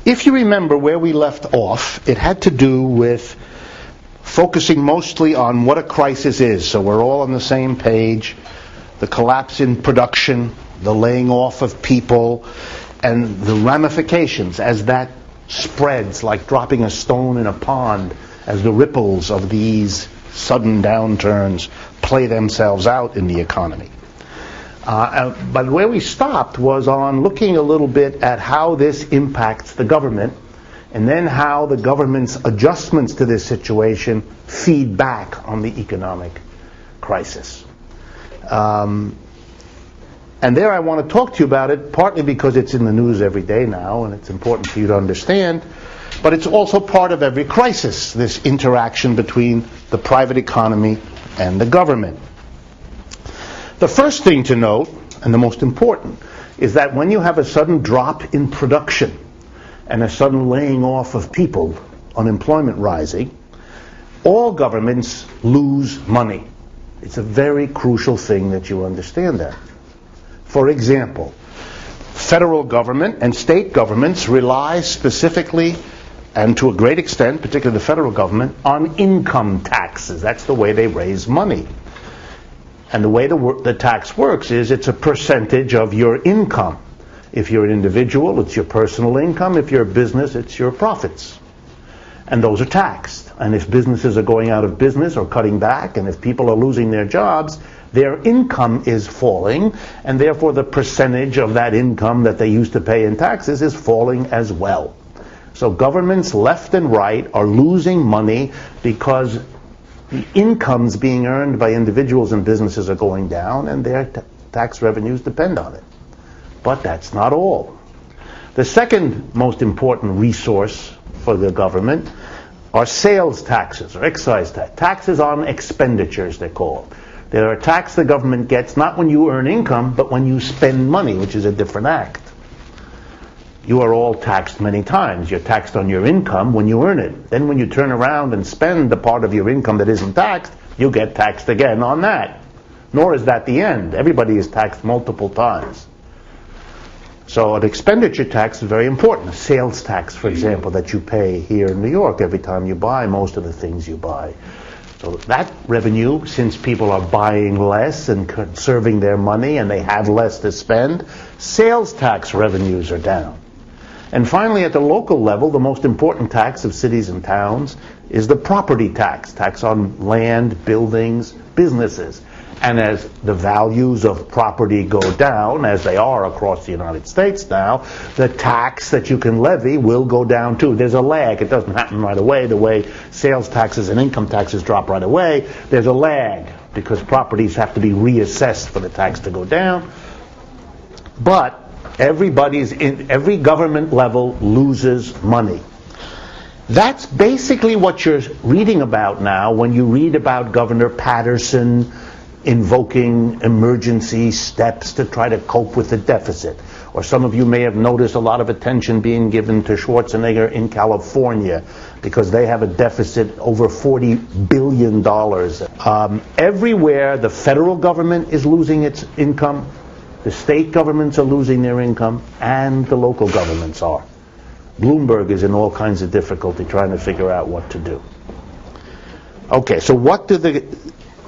If you remember where we left off, it had to do with focusing mostly on what a crisis is, so we're all on the same page, the collapse in production, the laying off of people, and the ramifications as that spreads like dropping a stone in a pond, as the ripples of these sudden downturns play themselves out in the economy. But where we stopped was on looking a little bit at how this impacts the government, and then how the government's adjustments to this situation feed back on the economic crisis. And there I want to talk to you about it, partly because it's in the news every day now, and it's important for you to understand, but it's also part of every crisis, this interaction between the private economy and the government. The first thing to note, and the most important, is that when you have a sudden drop in production and a sudden laying off of people, unemployment rising, all governments lose money. It's a very crucial thing that you understand that. For example, federal government and state governments rely specifically, and to a great extent, particularly the federal government, on income taxes. That's the way they raise money. And the way the tax works is it's a percentage of your income. If you're an individual, it's your personal income. If you're a business, it's your profits. And those are taxed. And if businesses are going out of business or cutting back, and if people are losing their jobs, their income is falling, and therefore the percentage of that income that they used to pay in taxes is falling as well. So governments left and right are losing money because the incomes being earned by individuals and businesses are going down, and their tax revenues depend on it. But that's not all. The second most important resource for the government are sales taxes, or excise tax. Taxes on expenditures, they're called. They're a tax the government gets not when you earn income, but when you spend money, which is a different act. You are all taxed many times. You're taxed on your income when you earn it. Then when you turn around and spend the part of your income that isn't taxed, you get taxed again on that. Nor is that the end. Everybody is taxed multiple times. So an expenditure tax is very important. A sales tax, for example, that you pay here in New York every time you buy most of the things you buy. So that revenue, since people are buying less and conserving their money and they have less to spend, sales tax revenues are down. And finally, at the local level, the most important tax of cities and towns is the property tax, tax on land, buildings, businesses. And as the values of property go down, as they are across the United States now, the tax that you can levy will go down too. There's a lag. It doesn't happen right away. The way sales taxes and income taxes drop right away, there's a lag because properties have to be reassessed for the tax to go down. But every government level loses money. That's basically what you're reading about now when you read about Governor Patterson invoking emergency steps to try to cope with the deficit. Or some of you may have noticed a lot of attention being given to Schwarzenegger in California because they have a deficit over $40 billion. Everywhere the federal government is losing its income, the state governments are losing their income, and the local governments are. Bloomberg is in all kinds of difficulty trying to figure out what to do. Okay, so what do the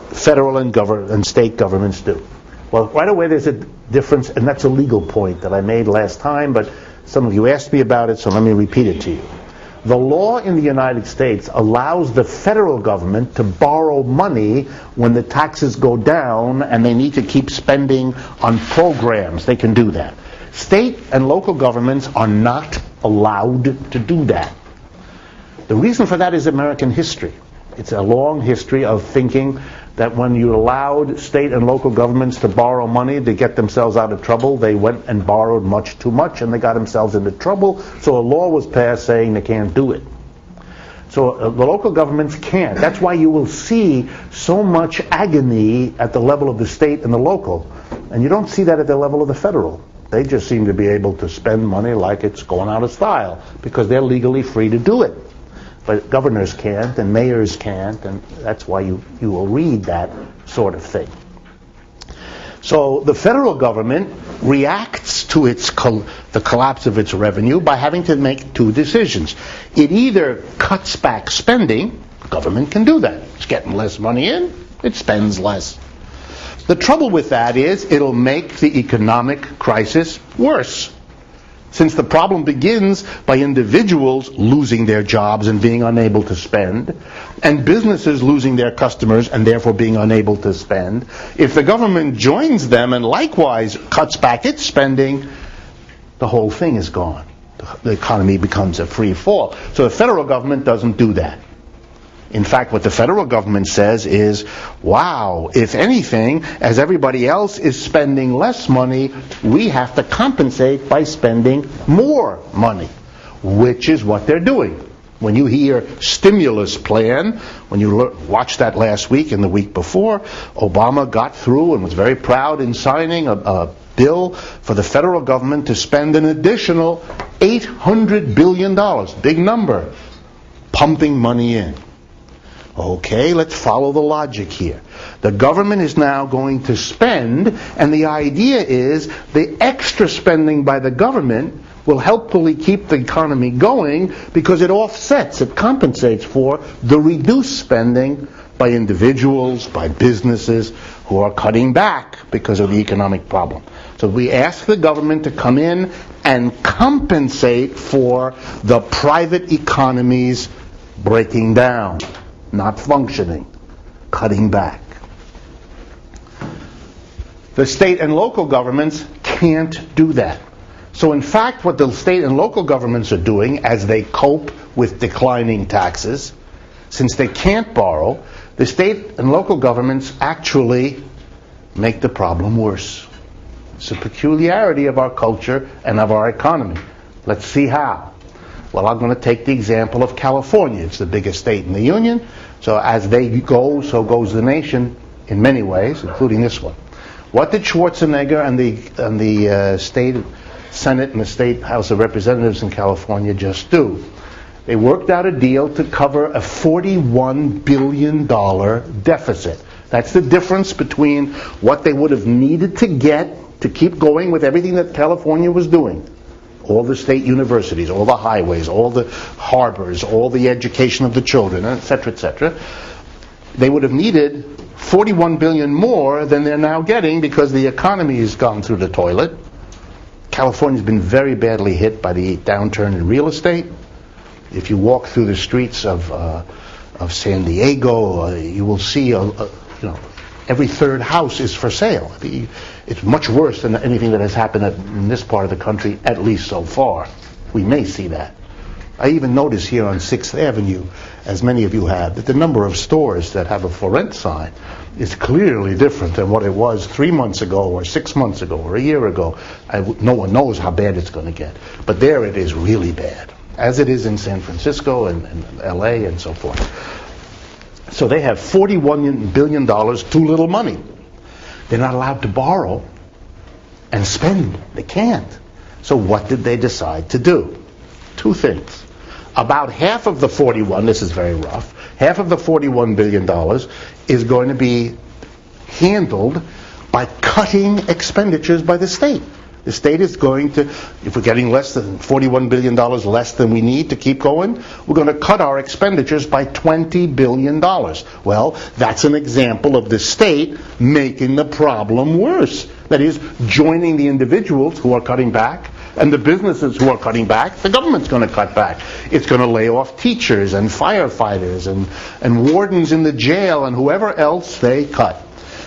federal and state governments do? Well, right away there's a difference, and that's a legal point that I made last time, but some of you asked me about it, so let me repeat it to you. The law in the United States allows the federal government to borrow money when the taxes go down and they need to keep spending on programs. They can do that. State and local governments are not allowed to do that. The reason for that is American history. It's a long history of thinking that when you allowed state and local governments to borrow money to get themselves out of trouble, they went and borrowed much too much and they got themselves into trouble. So a law was passed saying they can't do it. So the local governments can't. That's why you will see so much agony at the level of the state and the local. And you don't see that at the level of the federal. They just seem to be able to spend money like it's going out of style because they're legally free to do it. But governors can't, and mayors can't, and that's why you will read that sort of thing. So the federal government reacts to the collapse of its revenue by having to make two decisions. It either cuts back spending. Government can do that. It's getting less money in, it spends less. The trouble with that is it'll make the economic crisis worse. Since the problem begins by individuals losing their jobs and being unable to spend, and businesses losing their customers and therefore being unable to spend, if the government joins them and likewise cuts back its spending, the whole thing is gone. The economy becomes a free fall. So the federal government doesn't do that. In fact, what the federal government says is, wow, if anything, as everybody else is spending less money, we have to compensate by spending more money, which is what they're doing. When you hear stimulus plan, when you watched that last week and the week before, Obama got through and was very proud in signing a bill for the federal government to spend an additional $800 billion, big number, pumping money in. Okay, let's follow the logic here. The government is now going to spend, and the idea is the extra spending by the government will helpfully keep the economy going because it offsets, it compensates for the reduced spending by individuals, by businesses who are cutting back because of the economic problem. So we ask the government to come in and compensate for the private economy's breaking down, not functioning, cutting back. The state and local governments can't do that. So in fact, what the state and local governments are doing as they cope with declining taxes, since they can't borrow, the state and local governments actually make the problem worse. It's a peculiarity of our culture and of our economy. Let's see how. Well, I'm going to take the example of California. It's the biggest state in the Union. So as they go, so goes the nation in many ways, including this one. What did Schwarzenegger and the state Senate and the state House of Representatives in California just do? They worked out a deal to cover a $41 billion deficit. That's the difference between what they would have needed to get to keep going with everything that California was doing. All the state universities, all the highways, all the harbors, all the education of the children, etc., etc. They would have needed $41 billion more than they're now getting because the economy has gone through the toilet. California's been very badly hit by the downturn in real estate. If you walk through the streets of San Diego, you will see every third house is for sale. It's much worse than anything that has happened in this part of the country, at least so far. We may see that. I even notice here on 6th Avenue, as many of you have, that the number of stores that have a for rent sign is clearly different than what it was 3 months ago or 6 months ago or a year ago. No one knows how bad it's going to get. But there it is really bad, as it is in San Francisco and LA and so forth. So they have $41 billion, too little money. They're not allowed to borrow and spend. They can't. So what did they decide to do? Two things. About half of the 41, this is very rough, half of the $41 billion is going to be handled by cutting expenditures by the state. The state is going to, if we're getting less than $41 billion less than we need to keep going, we're going to cut our expenditures by $20 billion. Well, that's an example of the state making the problem worse. That is, joining the individuals who are cutting back and the businesses who are cutting back. The government's going to cut back. It's going to lay off teachers and firefighters and wardens in the jail and whoever else they cut.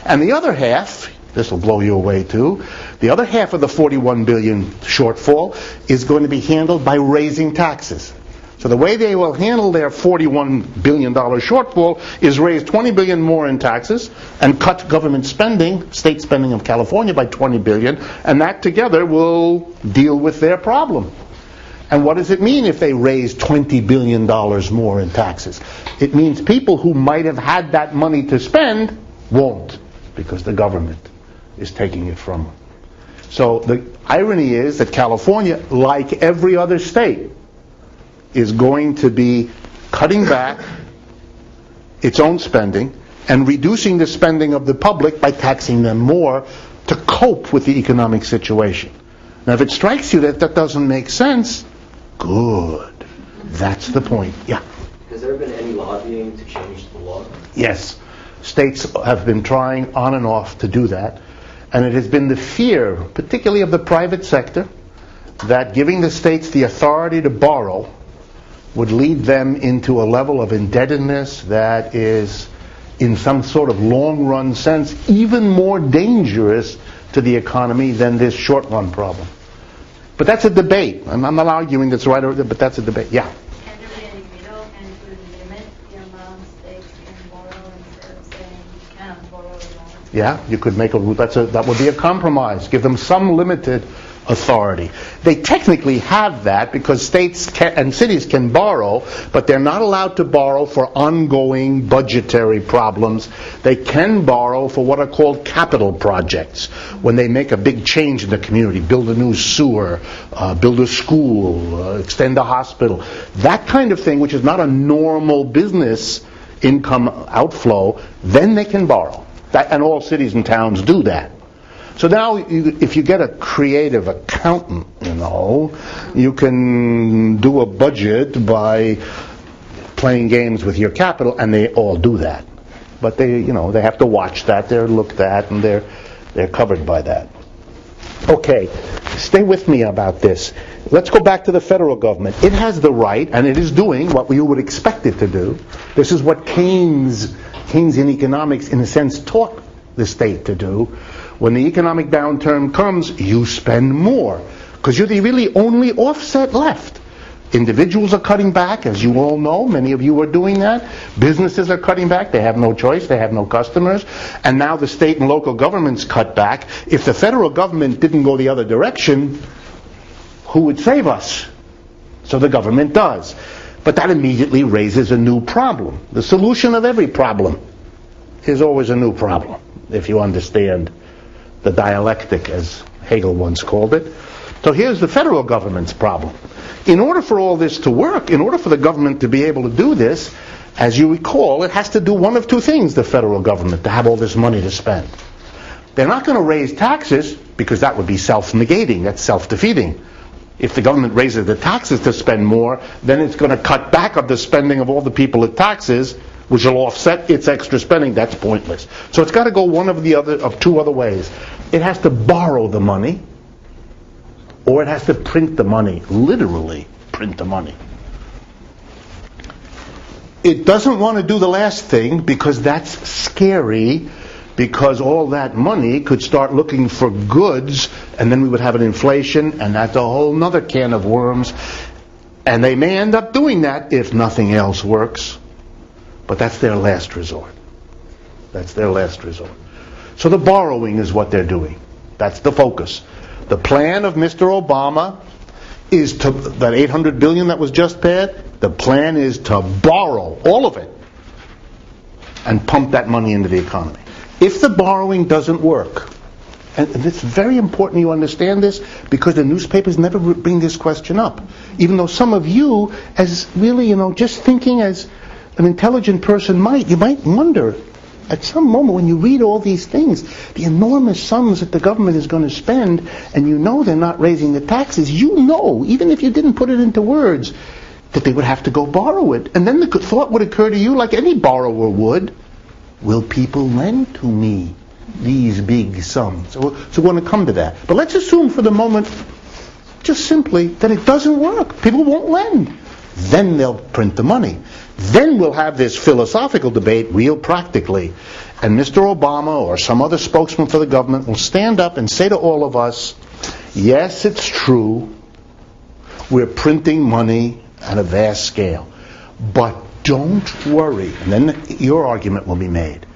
And the other half, this will blow you away too, the other half of the 41 billion shortfall is going to be handled by raising taxes. So the way they will handle their $41 billion shortfall is raise $20 billion more in taxes and cut government spending, state spending of California, by $20 billion, and that together will deal with their problem. And what does it mean if they raise $20 billion more in taxes? It means people who might have had that money to spend won't, because the government is taking it from them. So the irony is that California, like every other state, is going to be cutting back its own spending and reducing the spending of the public by taxing them more to cope with the economic situation. Now, if it strikes you that that doesn't make sense, good. That's the point. Yeah? Has there been any lobbying to change the law? Yes. States have been trying on and off to do that. And it has been the fear, particularly of the private sector, that giving the states the authority to borrow would lead them into a level of indebtedness that is, in some sort of long-run sense, even more dangerous to the economy than this short-run problem. But that's a debate. I'm not arguing that's right, but that's a debate. Yeah? Can there be any middle? Can you limit the amount states can borrow instead of saying you cannot borrow at all? Yeah, you could make that would be a compromise. Give them some limited authority. They technically have that because states and cities can borrow, but they're not allowed to borrow for ongoing budgetary problems. They can borrow for what are called capital projects, when they make a big change in the community, build a new sewer, build a school, extend a hospital. That kind of thing, which is not a normal business income outflow, then they can borrow. And all cities and towns do that. So now, if you get a creative accountant, you can do a budget by playing games with your capital, and they all do that. But they have to watch that, they're looked at, and they're covered by that. Okay, stay with me about this. Let's go back to the federal government. It has the right, and it is doing what you would expect it to do. This is what Keynesian economics, in a sense, taught the state to do. When the economic downturn comes, you spend more, because you're the really only offset left. Individuals are cutting back, as you all know. Many of you are doing that. Businesses are cutting back. They have no choice. They have no customers. And now the state and local governments cut back. If the federal government didn't go the other direction, who would save us? So the government does. But that immediately raises a new problem. The solution of every problem is always a new problem, if you understand the dialectic, as Hegel once called it. So here's the federal government's problem. In order for all this to work, in order for the government to be able to do this, as you recall, it has to do one of two things, the federal government, to have all this money to spend. They're not going to raise taxes, because that would be self-negating, that's self-defeating. If the government raises the taxes to spend more, then it's going to cut back on the spending of all the people at taxes, which will offset its extra spending. That's pointless. So it's got to go one of two other ways. It has to borrow the money, or it has to print the money, literally print the money. It doesn't want to do the last thing because that's scary, because all that money could start looking for goods, and then we would have an inflation, and that's a whole nother can of worms. And they may end up doing that if nothing else works. But that's their last resort. That's their last resort. So the borrowing is what they're doing. That's the focus. The plan of Mr. Obama is to, that $800 billion that was just passed, the plan is to borrow all of it and pump that money into the economy. If the borrowing doesn't work, and it's very important you understand this, because the newspapers never bring this question up, even though some of you, as really, just thinking as an intelligent person you might wonder at some moment when you read all these things, the enormous sums that the government is going to spend, and they're not raising the taxes, even if you didn't put it into words, that they would have to go borrow it. And then the thought would occur to you, like any borrower would, will people lend to me these big sums? So we're going to come to that. But let's assume for the moment, just simply, that it doesn't work. People won't lend. Then they'll print the money. Then we'll have this philosophical debate real practically. And Mr. Obama or some other spokesman for the government will stand up and say to all of us, yes, it's true, we're printing money at a vast scale. But don't worry. And then your argument will be made.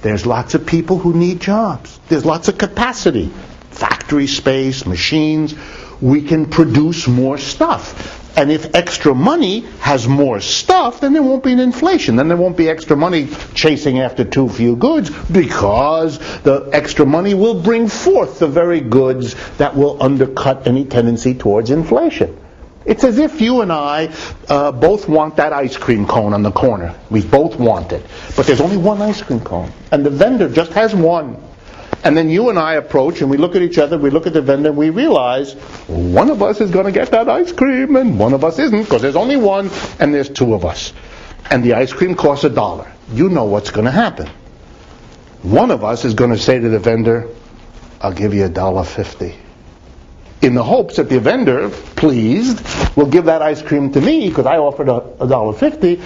There's lots of people who need jobs. There's lots of capacity. Factory space, machines. We can produce more stuff. And if extra money has more stuff, then there won't be an inflation. Then there won't be extra money chasing after too few goods, because the extra money will bring forth the very goods that will undercut any tendency towards inflation. It's as if you and I both want that ice cream cone on the corner. We both want it. But there's only one ice cream cone. And the vendor just has one. And then you and I approach and we look at each other, we look at the vendor, and we realize one of us is going to get that ice cream and one of us isn't, because there's only one and there's two of us. And the ice cream costs $1. You know what's going to happen. One of us is going to say to the vendor, I'll give you $1.50. In the hopes that the vendor, pleased, will give that ice cream to me because I offered $1.50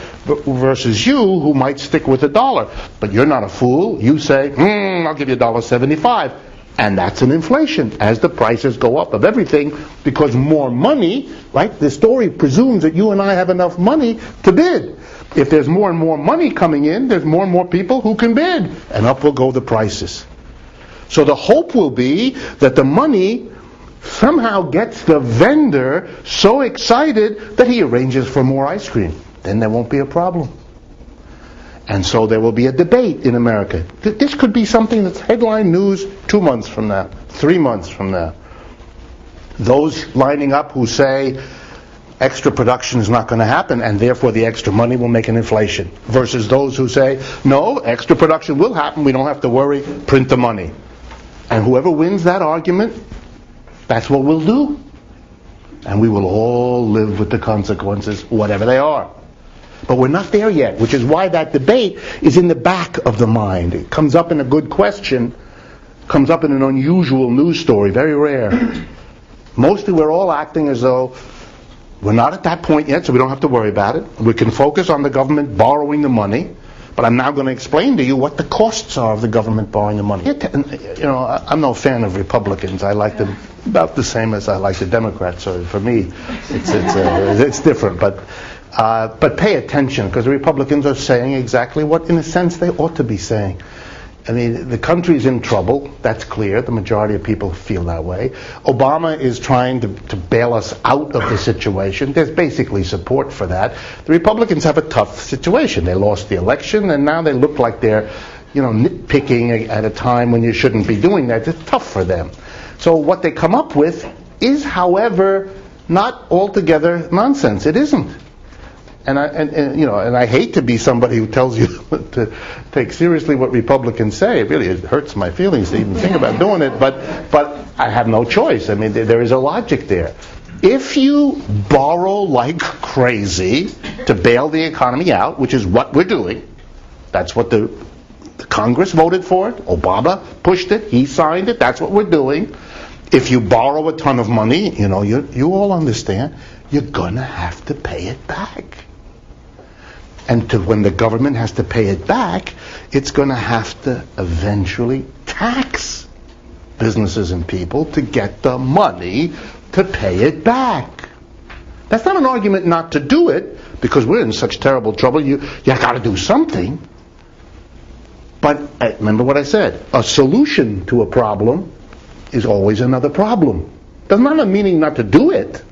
versus you who might stick with $1. But you're not a fool. You say, I'll give you $1.75. And that's an inflation as the prices go up of everything, because more money, right? The story presumes that you and I have enough money to bid. If there's more and more money coming in, there's more and more people who can bid. And up will go the prices. So the hope will be that the money somehow gets the vendor so excited that he arranges for more ice cream. Then there won't be a problem. And so there will be a debate in America. This could be something that's headline news 2 months from now, 3 months from now. Those lining up who say extra production is not going to happen and therefore the extra money will make an inflation, versus those who say, no, extra production will happen, we don't have to worry, print the money. And whoever wins that argument, that's what we'll do. And we will all live with the consequences, whatever they are. But we're not there yet, which is why that debate is in the back of the mind. It comes up in a good question, comes up in an unusual news story, very rare. Mostly we're all acting as though we're not at that point yet, so we don't have to worry about it. We can focus on the government borrowing the money. But I'm now going to explain to you what the costs are of the government borrowing the money. You know, I'm no fan of Republicans. I like them about the same as I like the Democrats. So for me, it's different. But pay attention, because the Republicans are saying exactly what, in a sense, they ought to be saying. I mean, the country's in trouble. That's clear. The majority of people feel that way. Obama is trying to bail us out of the situation. There's basically support for that. The Republicans have a tough situation. They lost the election, and now they look like they're, nitpicking at a time when you shouldn't be doing that. It's tough for them. So what they come up with is, however, not altogether nonsense. It isn't. And I hate to be somebody who tells you to take seriously what Republicans say. It hurts my feelings to even think about doing it, but I have no choice. I mean, there is a logic there. If you borrow like crazy to bail the economy out, which is what we're doing, that's what the Congress voted for it, Obama pushed it, he signed it, that's what we're doing. If you borrow a ton of money, you all understand, you're gonna have to pay it back. And when the government has to pay it back, it's going to have to eventually tax businesses and people to get the money to pay it back. That's not an argument not to do it, because we're in such terrible trouble. You got to do something. But remember what I said. A solution to a problem is always another problem. Does not mean not to do it.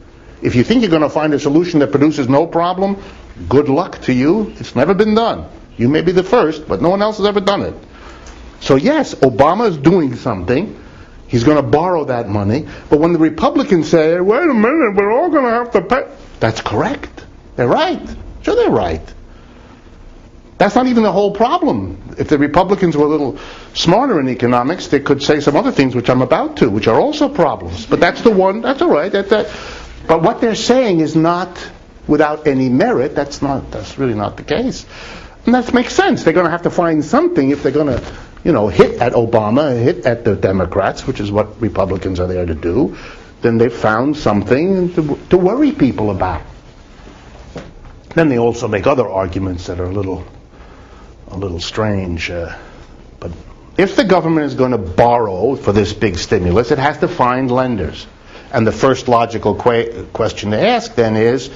If you think you're going to find a solution that produces no problem, good luck to you. It's never been done. You may be the first, but no one else has ever done it. So yes, Obama is doing something. He's going to borrow that money. But when the Republicans say, wait a minute, we're all going to have to pay, that's correct. They're right. Sure, they're right. That's not even the whole problem. If the Republicans were a little smarter in economics, they could say some other things, which I'm about to, which are also problems. But that's the one, that's all right. But what they're saying is not without any merit. That's really not the case. And that makes sense. They're going to have to find something if they're going to, hit at Obama, hit at the Democrats, which is what Republicans are there to do. Then they've found something to worry people about. Then they also make other arguments that are a little strange. But if the government is going to borrow for this big stimulus, it has to find lenders. And the first logical question to ask then is,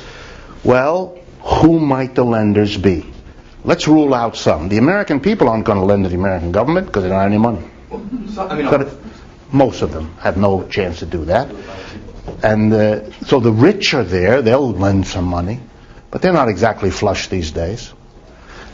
well, who might the lenders be? Let's rule out some. The American people aren't going to lend to the American government because they don't have any money. Most of them have no chance to do that. And so the rich are there. They'll lend some money. But they're not exactly flush these days.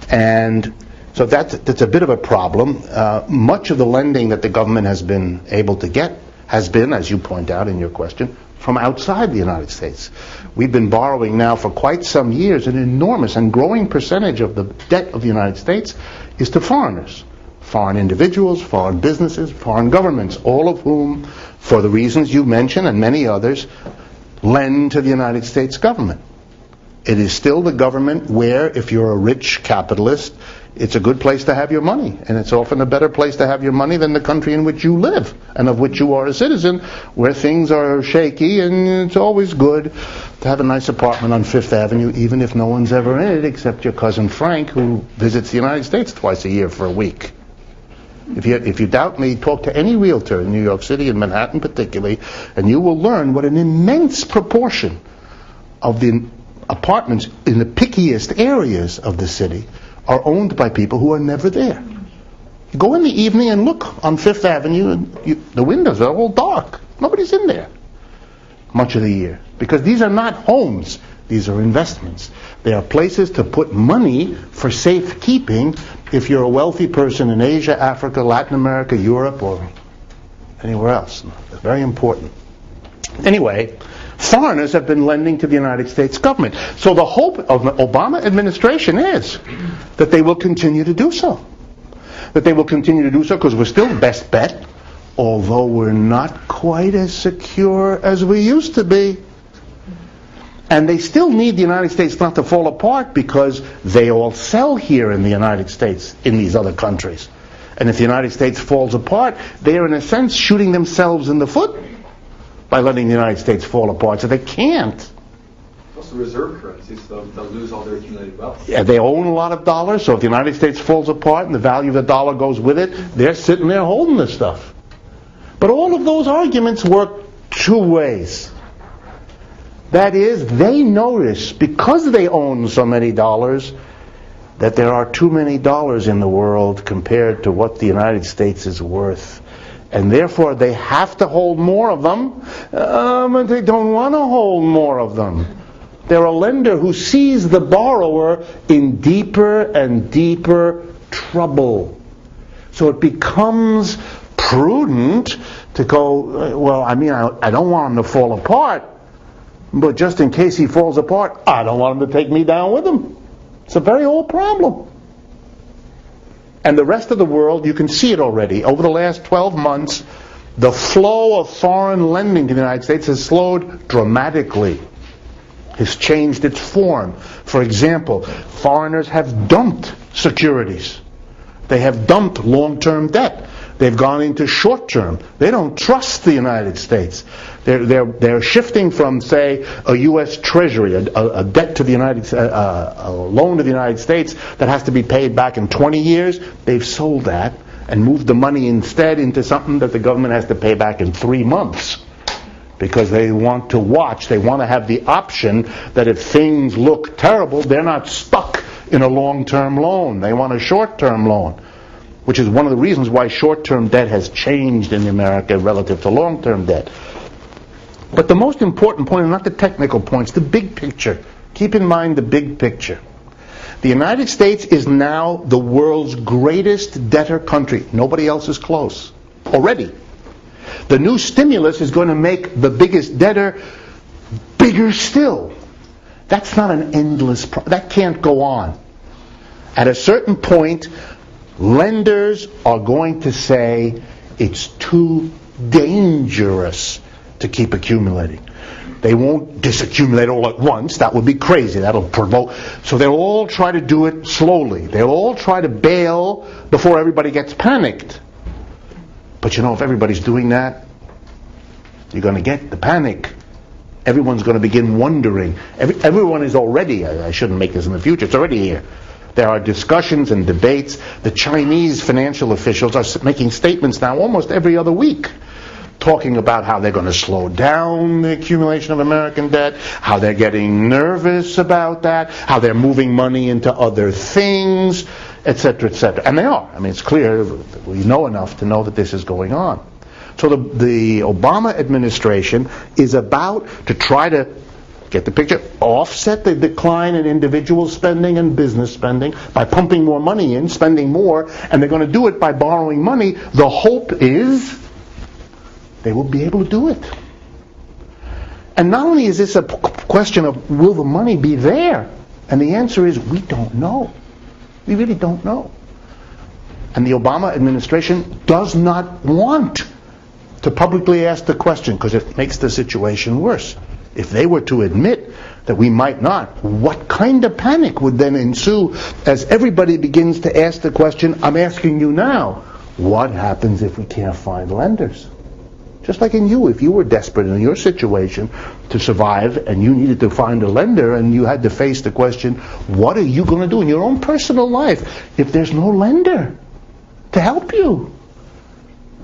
And so that's a bit of a problem. Much of the lending that the government has been able to get has been, as you point out in your question, from outside the United States. We've been borrowing now for quite some years. An enormous and growing percentage of the debt of the United States is to foreigners. foreign individuals, foreign businesses, foreign governments, all of whom, for the reasons you mentioned and many others, lend to the United States government. It is still the government where, if you're a rich capitalist, it's a good place to have your money. And it's often a better place to have your money than the country in which you live and of which you are a citizen, where things are shaky, and it's always good to have a nice apartment on Fifth Avenue, even if no one's ever in it except your cousin Frank, who visits the United States twice a year for a week. If you doubt me, talk to any realtor in New York City, in Manhattan particularly, and you will learn what an immense proportion of the apartments in the pickiest areas of the city are owned by people who are never there. You go in the evening and look on Fifth Avenue, and the windows are all dark. Nobody's in there much of the year, because these are not homes. These are investments. They are places to put money for safekeeping if you're a wealthy person in Asia, Africa, Latin America, Europe, or anywhere else. It's very important. Anyway, foreigners have been lending to the United States government. So the hope of the Obama administration is that they will continue to do so. That they will continue to do so because we're still best bet, although we're not quite as secure as we used to be. And they still need the United States not to fall apart, because they all sell here in the United States, in these other countries. And if the United States falls apart, they are in a sense shooting themselves in the foot by letting the United States fall apart. So they can't. Also reserve currencies, so they'll lose all their accumulated wealth. Yeah, they own a lot of dollars, so if the United States falls apart and the value of the dollar goes with it, they're sitting there holding this stuff. But all of those arguments work two ways. That is, they notice, because they own so many dollars, that there are too many dollars in the world compared to what the United States is worth. And therefore they have to hold more of them, but they don't want to hold more of them. They're a lender who sees the borrower in deeper and deeper trouble. So it becomes prudent to go, well, I don't want him to fall apart, but just in case he falls apart, I don't want him to take me down with him. It's a very old problem. And the rest of the world, you can see it already. Over the last 12 months, the flow of foreign lending to the United States has slowed dramatically. It's changed its form. For example, foreigners have dumped securities. They have dumped long-term debt. They've gone into short-term. They don't trust the United States. They're shifting from, say, a U.S. Treasury, a debt to the United a loan to the United States that has to be paid back in 20 years. They've sold that and moved the money instead into something that the government has to pay back in 3 months, because they want to watch. They want to have the option that if things look terrible, they're not stuck in a long-term loan. They want a short-term loan, which is one of the reasons why short-term debt has changed in America relative to long-term debt. But the most important point, not the technical points, the big picture. Keep in mind the big picture. The United States is now the world's greatest debtor country. Nobody else is close already. The new stimulus is going to make the biggest debtor bigger still. That's not an endless that can't go on. At a certain point, lenders are going to say it's too dangerous to keep accumulating. They won't disaccumulate all at once. That would be crazy. That'll provoke. So they'll all try to do it slowly. They'll all try to bail before everybody gets panicked. But if everybody's doing that, you're going to get the panic. Everyone's going to begin wondering. Everyone is already, I shouldn't make this in the future, it's already here. There are discussions and debates. The Chinese financial officials are making statements now almost every other week, talking about how they're going to slow down the accumulation of American debt, how they're getting nervous about that, how they're moving money into other things, etc., etc. And they are. It's clear. We know enough to know that this is going on. So the Obama administration is about to try to, get the picture, offset the decline in individual spending and business spending by pumping more money in, spending more, and they're going to do it by borrowing money. The hope is they will be able to do it. And not only is this a question of will the money be there, and the answer is we don't know. We really don't know. And the Obama administration does not want to publicly ask the question because it makes the situation worse. If they were to admit that we might not, what kind of panic would then ensue as everybody begins to ask the question, I'm asking you now, what happens if we can't find lenders? Just like in you, if you were desperate in your situation to survive and you needed to find a lender and you had to face the question, what are you going to do in your own personal life if there's no lender to help you?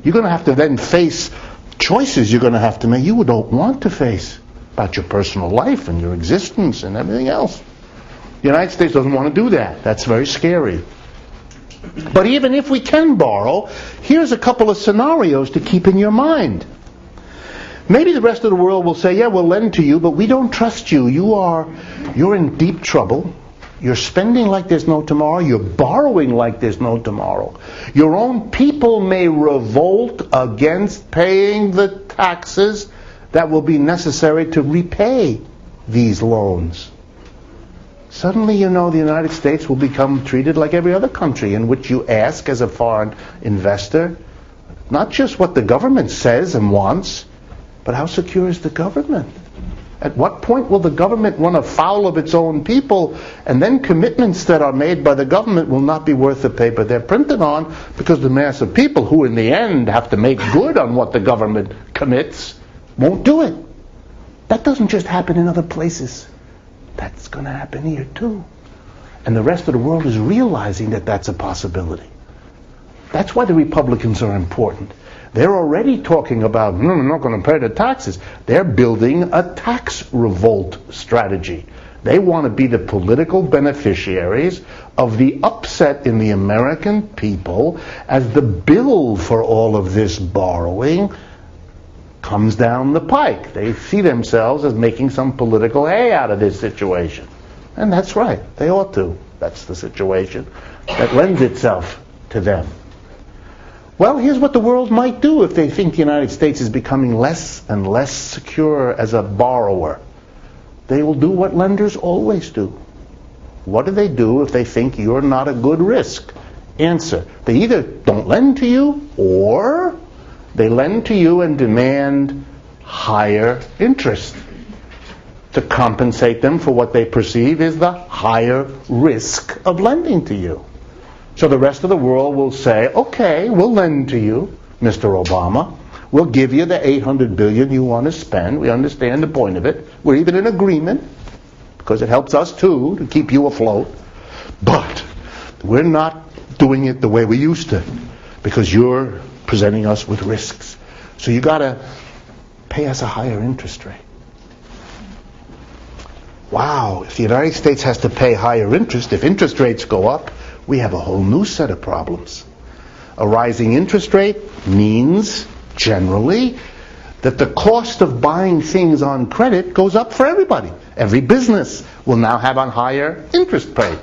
You're going to have to then face choices you're going to have to make you don't want to face about your personal life and your existence and everything else. The United States doesn't want to do that. That's very scary. But even if we can borrow, here's a couple of scenarios to keep in your mind. Maybe the rest of the world will say, yeah, we'll lend to you, but we don't trust you. You're in deep trouble. You're spending like there's no tomorrow. You're borrowing like there's no tomorrow. Your own people may revolt against paying the taxes that will be necessary to repay these loans. Suddenly, the United States will become treated like every other country in which you ask as a foreign investor, not just what the government says and wants, but how secure is the government? At what point will the government run afoul of its own people, and then commitments that are made by the government will not be worth the paper they're printed on, because the mass of people who in the end have to make good on what the government commits won't do it. That doesn't just happen in other places. That's going to happen here too. And the rest of the world is realizing that that's a possibility. That's why the Republicans are important. They're already talking about, no, we're not going to pay the taxes. They're building a tax revolt strategy. They want to be the political beneficiaries of the upset in the American people as the bill for all of this borrowing comes down the pike. They see themselves as making some political hay out of this situation. And that's right. They ought to. That's the situation that lends itself to them. Well, here's what the world might do if they think the United States is becoming less and less secure as a borrower. They will do what lenders always do. What do they do if they think you're not a good risk? Answer: they either don't lend to you, or they lend to you and demand higher interest to compensate them for what they perceive is the higher risk of lending to you. So the rest of the world will say, okay, we'll lend to you, Mr. Obama. We'll give you the $800 billion you want to spend. We understand the point of it. We're even in agreement, because it helps us too to keep you afloat. But we're not doing it the way we used to, because you're presenting us with risks. So you got to pay us a higher interest rate. Wow, if the United States has to pay higher interest, if interest rates go up, we have a whole new set of problems. A rising interest rate means, generally, that the cost of buying things on credit goes up for everybody. Every business will now have a higher interest rate.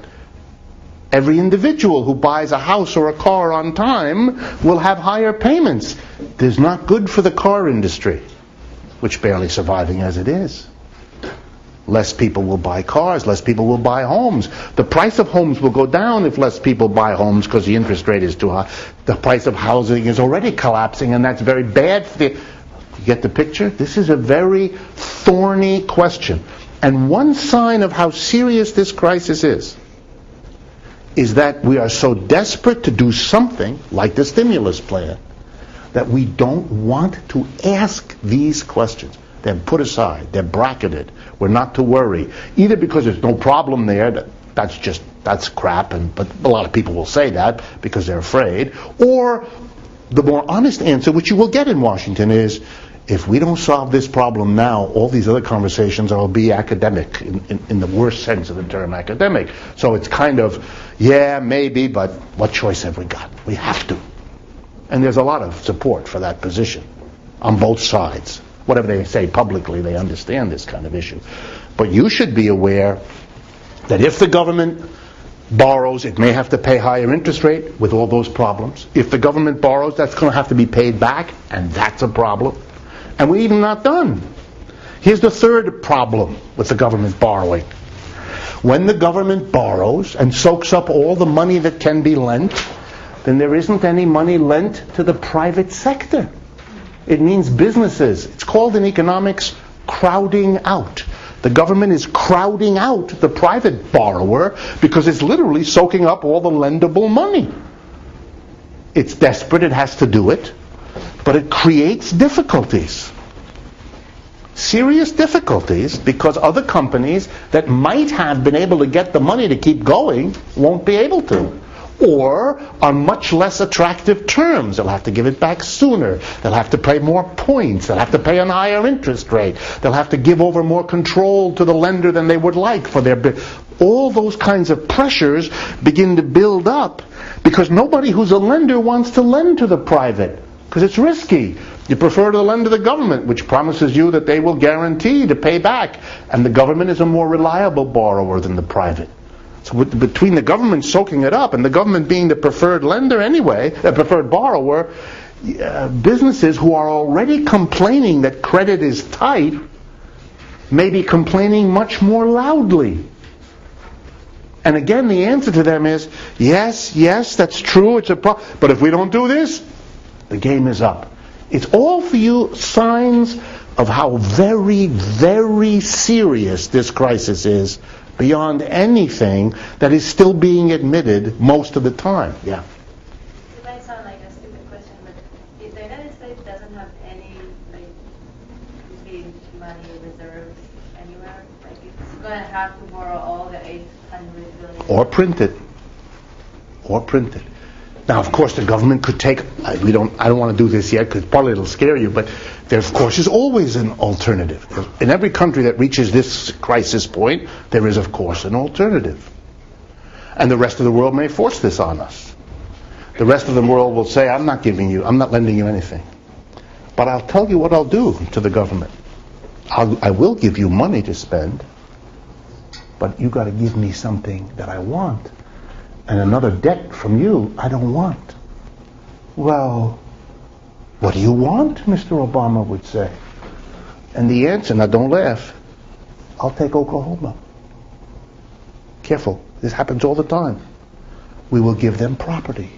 Every individual who buys a house or a car on time will have higher payments. It's not good for the car industry, which barely surviving as it is. Less people will buy cars, less people will buy homes. The price of homes will go down if less people buy homes because the interest rate is too high. The price of housing is already collapsing, and that's very bad for the... You get the picture? This is a very thorny question. And one sign of how serious this crisis is that we are so desperate to do something, like the stimulus plan, that we don't want to ask these questions. They're put aside. They're bracketed. We're not to worry. Either because there's no problem there, that's crap, but a lot of people will say that because they're afraid. Or the more honest answer, which you will get in Washington, is if we don't solve this problem now, all these other conversations will be academic, in the worst sense of the term academic. So it's kind of, yeah, maybe, but what choice have we got? We have to. And there's a lot of support for that position on both sides. Whatever they say publicly, they understand this kind of issue. But you should be aware that if the government borrows, it may have to pay higher interest rate with all those problems. If the government borrows, that's going to have to be paid back, and that's a problem. And we're even not done. Here's the third problem with the government borrowing. When the government borrows and soaks up all the money that can be lent, then there isn't any money lent to the private sector. It means businesses. It's called in economics crowding out. The government is crowding out the private borrower because it's literally soaking up all the lendable money. It's desperate, it has to do it, but it creates difficulties. Serious difficulties, because other companies that might have been able to get the money to keep going won't be able to. Or on much less attractive terms. They'll have to give it back sooner. They'll have to pay more points. They'll have to pay a higher interest rate. They'll have to give over more control to the lender than they would like for their all those kinds of pressures begin to build up because nobody who's a lender wants to lend to the private because it's risky. You prefer to lend to the government, which promises you that they will guarantee to pay back. And the government is a more reliable borrower than the private. So between the government soaking it up and the government being the preferred lender anyway, the preferred borrower, businesses who are already complaining that credit is tight may be complaining much more loudly. And again, the answer to them is, yes, that's true, it's a problem. But if we don't do this, the game is up. It's all for you signs of how very, very serious this crisis is, beyond anything that is still being admitted most of the time. Yeah. It might sound like a stupid question, but if the United States doesn't have any big money reserves anywhere, it's going to have to borrow all the 800 billion. Or print it. Now, of course, the government could take. I don't want to do this yet because probably it'll scare you. But there, of course, is always an alternative. In every country that reaches this crisis point, there is, of course, an alternative. And the rest of the world may force this on us. The rest of the world will say, I'm not lending you anything. But I'll tell you what I'll do to the government. I will give you money to spend, but you got to give me something that I want. And another debt from you, I don't want. Well, what do you want? Mr. Obama would say. And the answer, now don't laugh, I'll take Oklahoma. Careful, this happens all the time. We will give them property.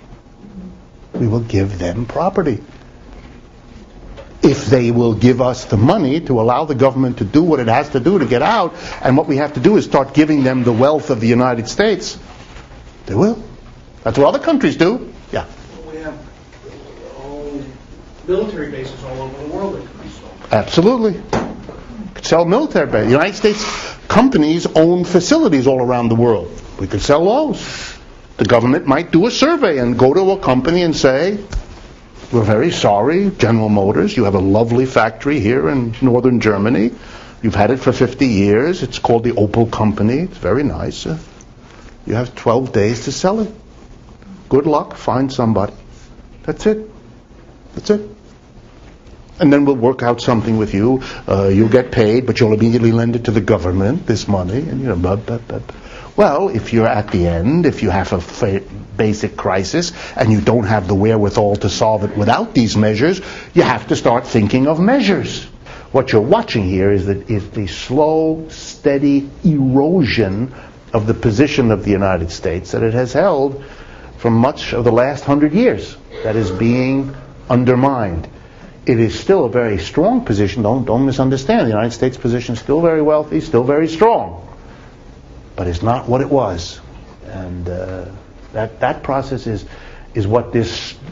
If they will give us the money to allow the government to do what it has to do to get out, and what we have to do is start giving them the wealth of the United States, they will. That's what other countries do. Yeah. We have military bases all over the world that can be sold. Absolutely. Could sell military bases. The United States companies own facilities all around the world. We could sell those. The government might do a survey and go to a company and say, we're very sorry, General Motors, you have a lovely factory here in northern Germany. You've had it for 50 years. It's called the Opel Company. It's very nice. You have 12 days to sell it. Good luck, find somebody. That's it. And then we'll work out something with you. You'll get paid, but you'll immediately lend it to the government, this money, and blah, blah, blah. Well, if you're at the end, if you have a basic crisis, and you don't have the wherewithal to solve it without these measures, you have to start thinking of measures. What you're watching here is the slow, steady erosion of the position of the United States that it has held for much of the last 100 years. That is being undermined. It is still a very strong position. Don't misunderstand. The United States position is still very wealthy, still very strong. But it's not what it was. And that process is what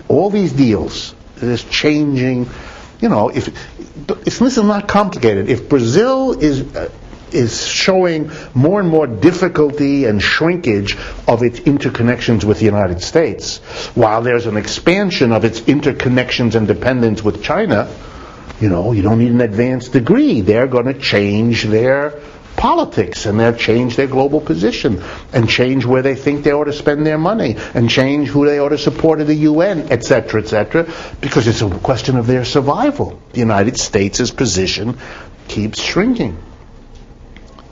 all these deals, this changing, this is not complicated. If Brazil is showing more and more difficulty and shrinkage of its interconnections with the United States, while there's an expansion of its interconnections and dependence with China, you don't need an advanced degree. They're going to change their politics, and they'll change their global position, and change where they think they ought to spend their money, and change who they ought to support at the UN, etc., because it's a question of their survival. The United States' position keeps shrinking.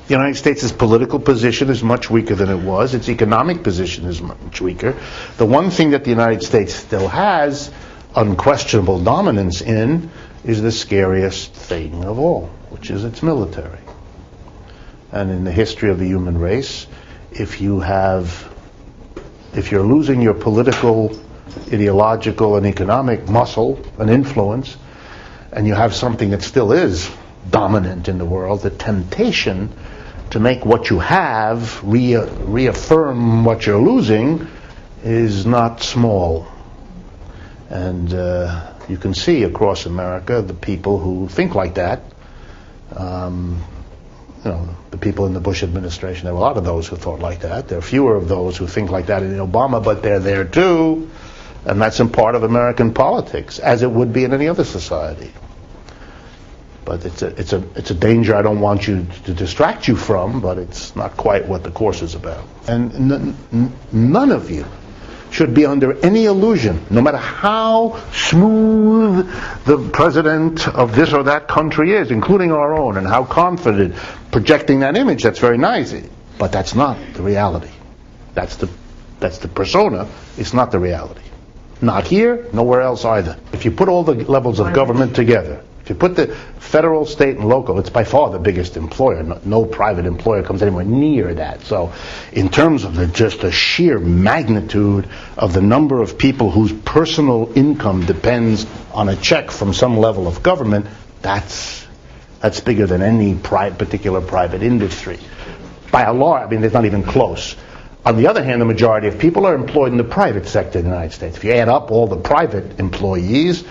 The United States' political position is much weaker than it was. Its economic position is much weaker. The one thing that the United States still has unquestionable dominance in is the scariest thing of all, which is its military. And in the history of the human race, if you're losing your political ideological and economic muscle and influence, and you have something that still is dominant in the world, the temptation to make what you have reaffirm what you're losing is not small. And you can see across America the people who think like that. The people in the Bush administration, there were a lot of those who thought like that. There are fewer of those who think like that in Obama, but they're there too. And that's in part of American politics, as it would be in any other society. But it's a danger I don't want you to distract you from, but it's not quite what the course is about. And none of you should be under any illusion, no matter how smooth the president of this or that country is, including our own, and how confident, projecting that image, that's very nice, but that's not the reality. That's the persona, it's not the reality. Not here, nowhere else either. If you put all the levels of government together, if you put the federal, state, and local, it's by far the biggest employer. No private employer comes anywhere near that. So in terms of just the sheer magnitude of the number of people whose personal income depends on a check from some level of government, that's bigger than any particular private industry. By a large, it's not even close. On the other hand, the majority of people are employed in the private sector in the United States. If you add up all the private employees,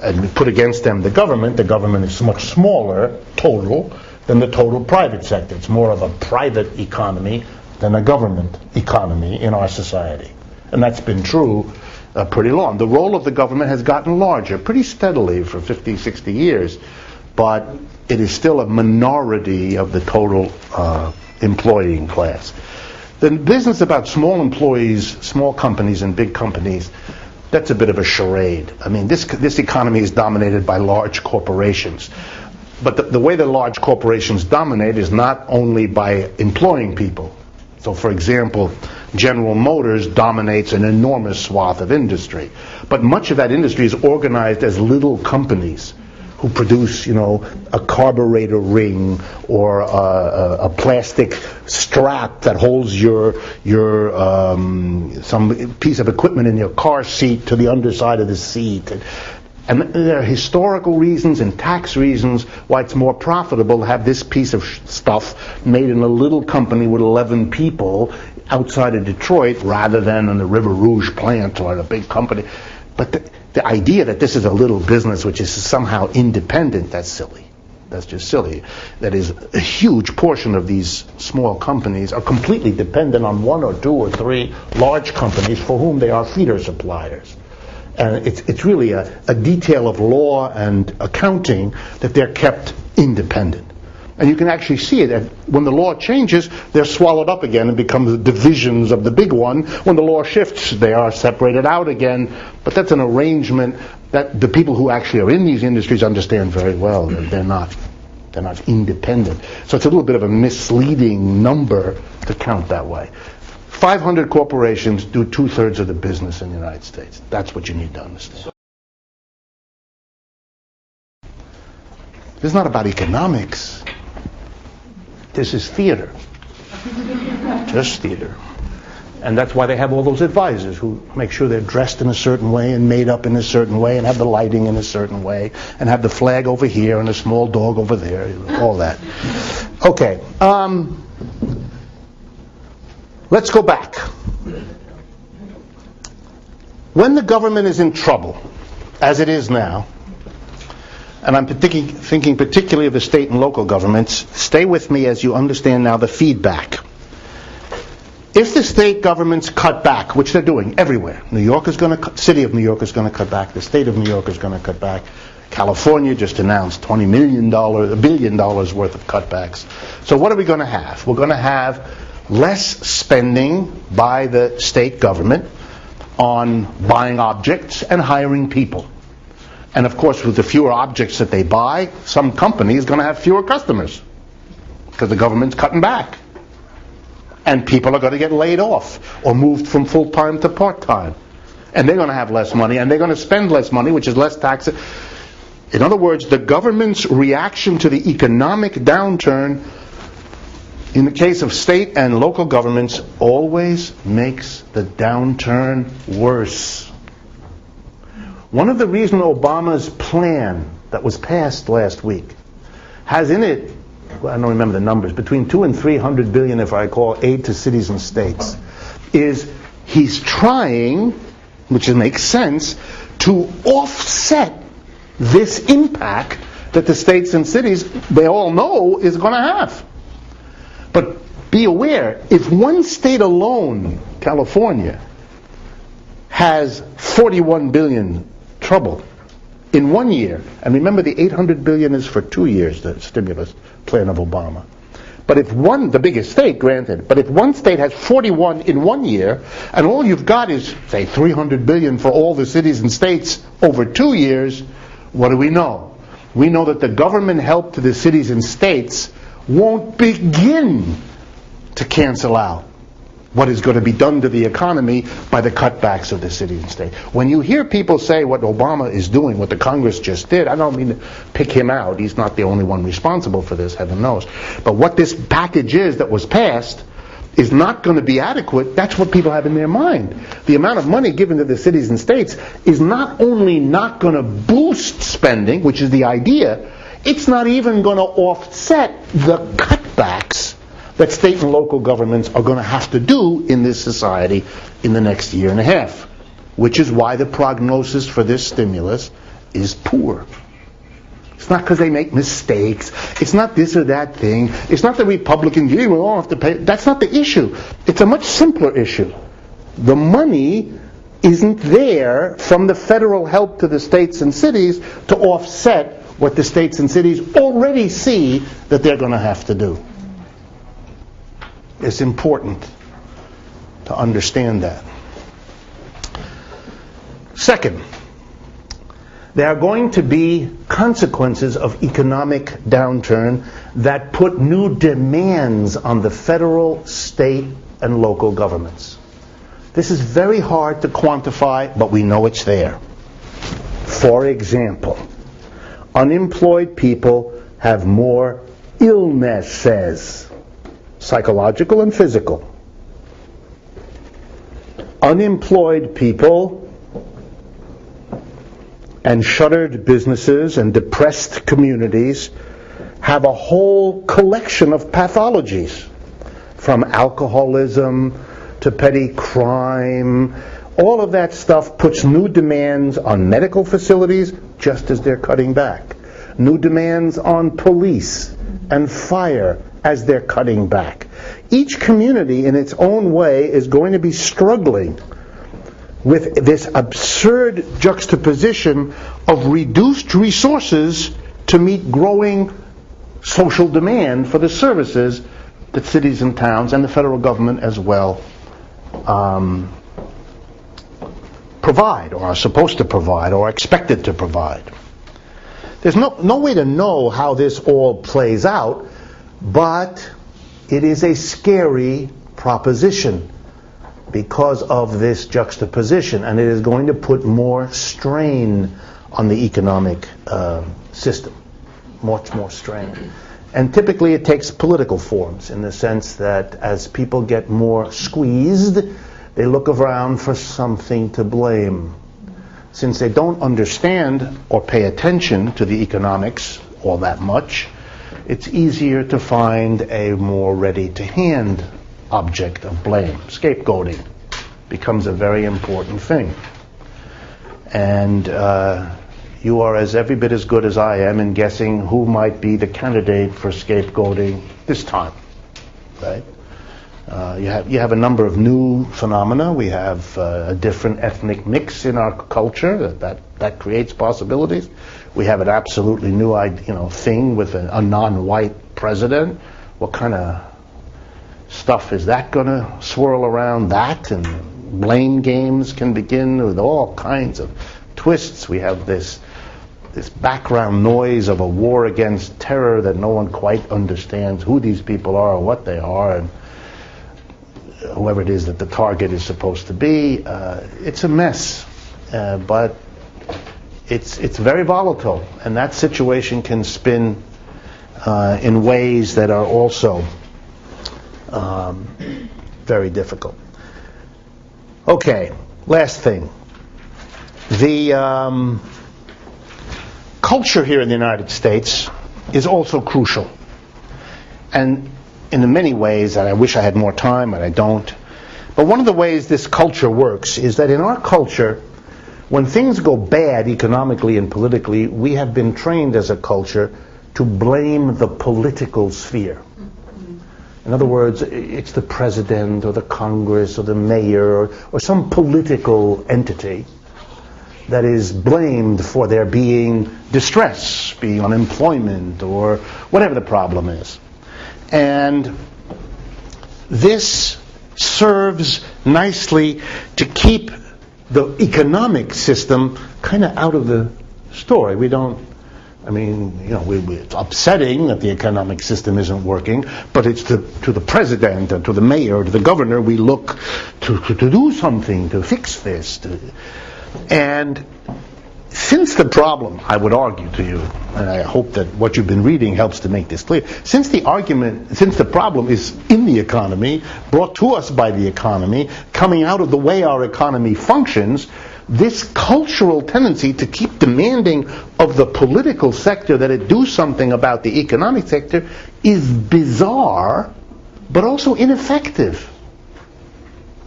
and we put against them the government is much smaller total than the total private sector. It's more of a private economy than a government economy in our society. And that's been true pretty long. The role of the government has gotten larger pretty steadily for 50, 60 years, but it is still a minority of the total employing class. The business about small employees, small companies and big companies, that's a bit of a charade. This economy is dominated by large corporations. But the way the large corporations dominate is not only by employing people. So, for example, General Motors dominates an enormous swath of industry. But much of that industry is organized as little companies who produce, a carburetor ring or a plastic strap that holds your some piece of equipment in your car seat to the underside of the seat. And there are historical reasons and tax reasons why it's more profitable to have this piece of stuff made in a little company with 11 people outside of Detroit rather than in the River Rouge plant or at a big company. But the idea that this is a little business which is somehow independent, that's silly. That's just silly. That is, a huge portion of these small companies are completely dependent on one or two or three large companies for whom they are feeder suppliers. And it's really a detail of law and accounting that they're kept independent. And you can actually see it. When the law changes, they're swallowed up again and become the divisions of the big one. When the law shifts, they are separated out again. But that's an arrangement that the people who actually are in these industries understand very well. They're not independent. So it's a little bit of a misleading number to count that way. 500 corporations do 2/3 of the business in the United States. That's what you need to understand. This is not about economics. This is theater. Just theater. And that's why they have all those advisors who make sure they're dressed in a certain way and made up in a certain way and have the lighting in a certain way and have the flag over here and a small dog over there, all that. Okay. Let's go back. When the government is in trouble, as it is now, and I'm thinking particularly of the state and local governments, stay with me as you understand now the feedback. If the state governments cut back, which they're doing everywhere, City of New York is going to cut back, the state of New York is going to cut back, California just announced $1 billion worth of cutbacks. So what are we going to have? We're going to have less spending by the state government on buying objects and hiring people. And of course, with the fewer objects that they buy, some company is going to have fewer customers because the government's cutting back. And people are going to get laid off or moved from full-time to part-time. And they're going to have less money, and they're going to spend less money, which is less tax. In other words, the government's reaction to the economic downturn, in the case of state and local governments, always makes the downturn worse. One of the reasons Obama's plan that was passed last week has in it, well, I don't remember the numbers, between 200 and 300 billion, if I recall, aid to cities and states, is he's trying, which makes sense, to offset this impact that the states and cities, they all know, is going to have. But be aware, if one state alone, California, has 41 billion trouble in 1 year, and remember the 800 billion is for 2 years, the stimulus plan of Obama. But if one, the biggest state, granted, but if one state has 41 in 1 year, and all you've got is, say, 300 billion for all the cities and states over 2 years, what do we know? We know that the government help to the cities and states won't begin to cancel out what is going to be done to the economy by the cutbacks of the cities and states. When you hear people say what Obama is doing, what the Congress just did, I don't mean to pick him out. He's not the only one responsible for this, heaven knows. But what this package is that was passed is not going to be adequate. That's what people have in their mind. The amount of money given to the cities and states is not only not going to boost spending, which is the idea, it's not even going to offset the cutbacks that state and local governments are going to have to do in this society in the next year and a half, which is why the prognosis for this stimulus is poor. It's not because they make mistakes. It's not this or that thing. It's not the Republicans, we all have to pay. That's not the issue. It's a much simpler issue. The money isn't there from the federal help to the states and cities to offset what the states and cities already see that they're going to have to do. It's important to understand that. Second, there are going to be consequences of economic downturn that put new demands on the federal, state, and local governments. This is very hard to quantify, but we know it's there. For example, unemployed people have more illnesses, psychological and physical. Unemployed people and shuttered businesses and depressed communities have a whole collection of pathologies, from alcoholism to petty crime. All of that stuff puts new demands on medical facilities just as they're cutting back. New demands on police and fire as they're cutting back. Each community in its own way is going to be struggling with this absurd juxtaposition of reduced resources to meet growing social demand for the services that cities and towns and the federal government as well provide, or are supposed to provide, or are expected to provide. There's no way to know how this all plays out, but it is a scary proposition because of this juxtaposition, and it is going to put more strain on the economic system, much more strain. And typically it takes political forms, in the sense that as people get more squeezed, they look around for something to blame. Since they don't understand or pay attention to the economics all that much, it's easier to find a more ready-to-hand object of blame. Scapegoating becomes a very important thing. And you are every bit as good as I am in guessing who might be the candidate for scapegoating this time, right? You have a number of new phenomena. We have a different ethnic mix in our culture that creates possibilities. We have an absolutely new thing with a non-white president. What kind of stuff is that going to swirl around that? And blame games can begin with all kinds of twists. We have this background noise of a war against terror that no one quite understands who these people are or what they are, and whoever it is that the target is supposed to be. It's a mess, but it's very volatile, and that situation can spin in ways that are also very difficult. Okay, last thing. The culture here in the United States is also crucial. And in many ways, and I wish I had more time, but I don't. But one of the ways this culture works is that in our culture, when things go bad economically and politically, we have been trained as a culture to blame the political sphere. In other words, it's the president or the Congress or the mayor or some political entity that is blamed for there being distress, being unemployment, or whatever the problem is. And this serves nicely to keep the economic system kind of out of the story. We don't, I mean, you know, it's upsetting that the economic system isn't working, but it's to the president and to the mayor, to the governor, we look to do something, to fix this. And since the problem, I would argue to you, and I hope that what you've been reading helps to make this clear, since the problem is in the economy, brought to us by the economy, coming out of the way our economy functions, this cultural tendency to keep demanding of the political sector that it do something about the economic sector is bizarre, but also ineffective.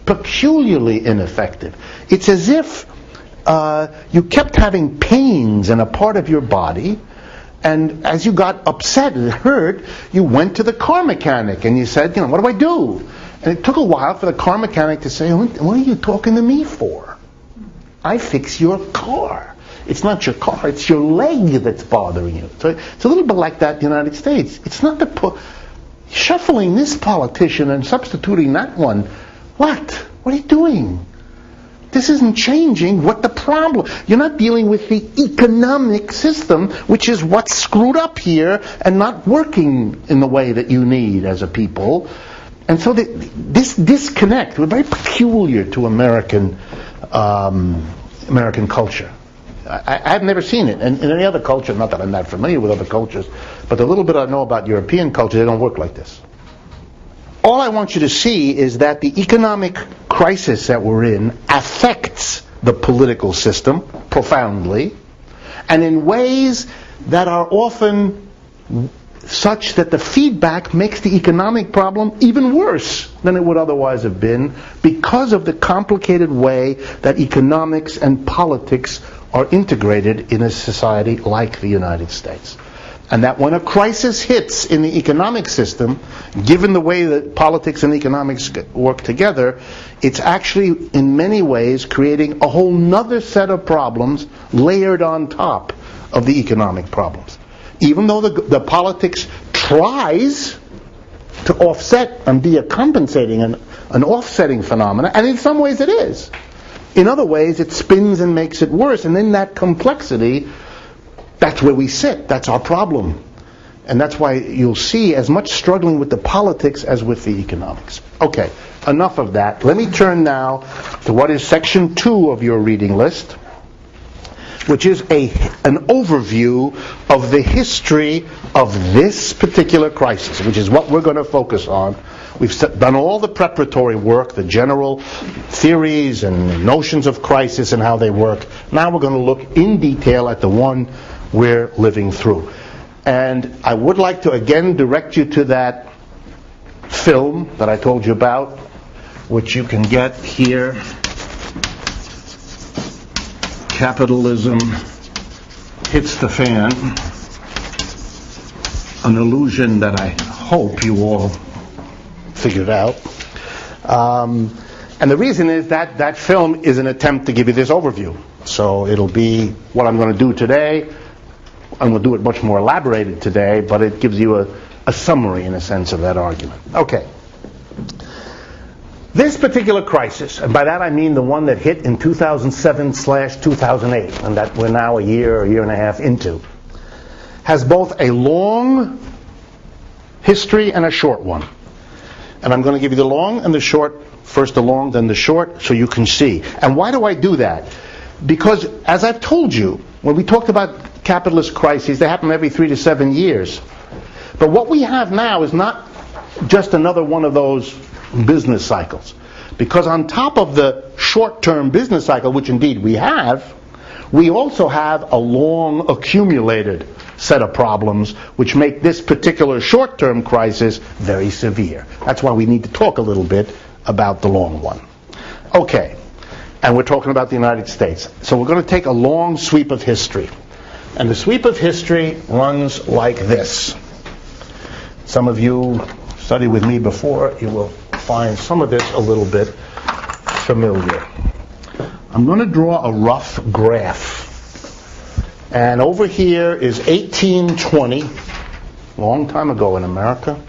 Peculiarly ineffective. It's as if you kept having pains in a part of your body, and as you got upset and hurt, you went to the car mechanic and you said, you know, what do I do? And it took a while for the car mechanic to say, what are you talking to me for? I fix your car. It's not your car, it's your leg that's bothering you. So it's a little bit like that in the United States. It's not shuffling this politician and substituting that one. What? What are you doing? This isn't changing what the problem. You're not dealing with the economic system, which is what's screwed up here and not working in the way that you need as a people. And so this disconnect, we're very peculiar to American culture. I've never seen it. And in any other culture, not that I'm not familiar with other cultures, but the little bit I know about European culture, they don't work like this. All I want you to see is that the economic crisis that we're in affects the political system profoundly, and in ways that are often such that the feedback makes the economic problem even worse than it would otherwise have been because of the complicated way that economics and politics are integrated in a society like the United States. And that when a crisis hits in the economic system, given the way that politics and economics work together, it's actually in many ways creating a whole nother set of problems layered on top of the economic problems. Even though the politics tries to offset and be a compensating, an offsetting phenomena, and in some ways it is. In other ways it spins and makes it worse, and in that complexity, that's where we sit. That's our problem. And that's why you'll see as much struggling with the politics as with the economics. Okay, enough of that. Let me turn now to what is section 2 of your reading list, which is an overview of the history of this particular crisis, which is what we're going to focus on. We've done all the preparatory work, the general theories and notions of crisis and how they work. Now we're going to look in detail at the one we're living through. And I would like to again direct you to that film that I told you about, which you can get here. Capitalism Hits the Fan. An illusion that I hope you all figured out. And the reason is that film is an attempt to give you this overview. So it'll be what I'm going to do today. I'm going to do it much more elaborated today, but it gives you a summary, in a sense, of that argument. Okay. This particular crisis, and by that I mean the one that hit in 2007/2008, and that we're now a year and a half into, has both a long history and a short one. And I'm going to give you the long and the short, first the long, then the short, so you can see. And why do I do that? Because, as I've told you, when we talked about capitalist crises, they happen every 3 to 7 years. But what we have now is not just another one of those business cycles. Because on top of the short-term business cycle, which indeed we have, we also have a long accumulated set of problems which make this particular short-term crisis very severe. That's why we need to talk a little bit about the long one. Okay, and we're talking about the United States. So we're going to take a long sweep of history. And the sweep of history runs like this. Some of you studied with me before, you will find some of this a little bit familiar. I'm going to draw a rough graph. And over here is 1820, long time ago in America.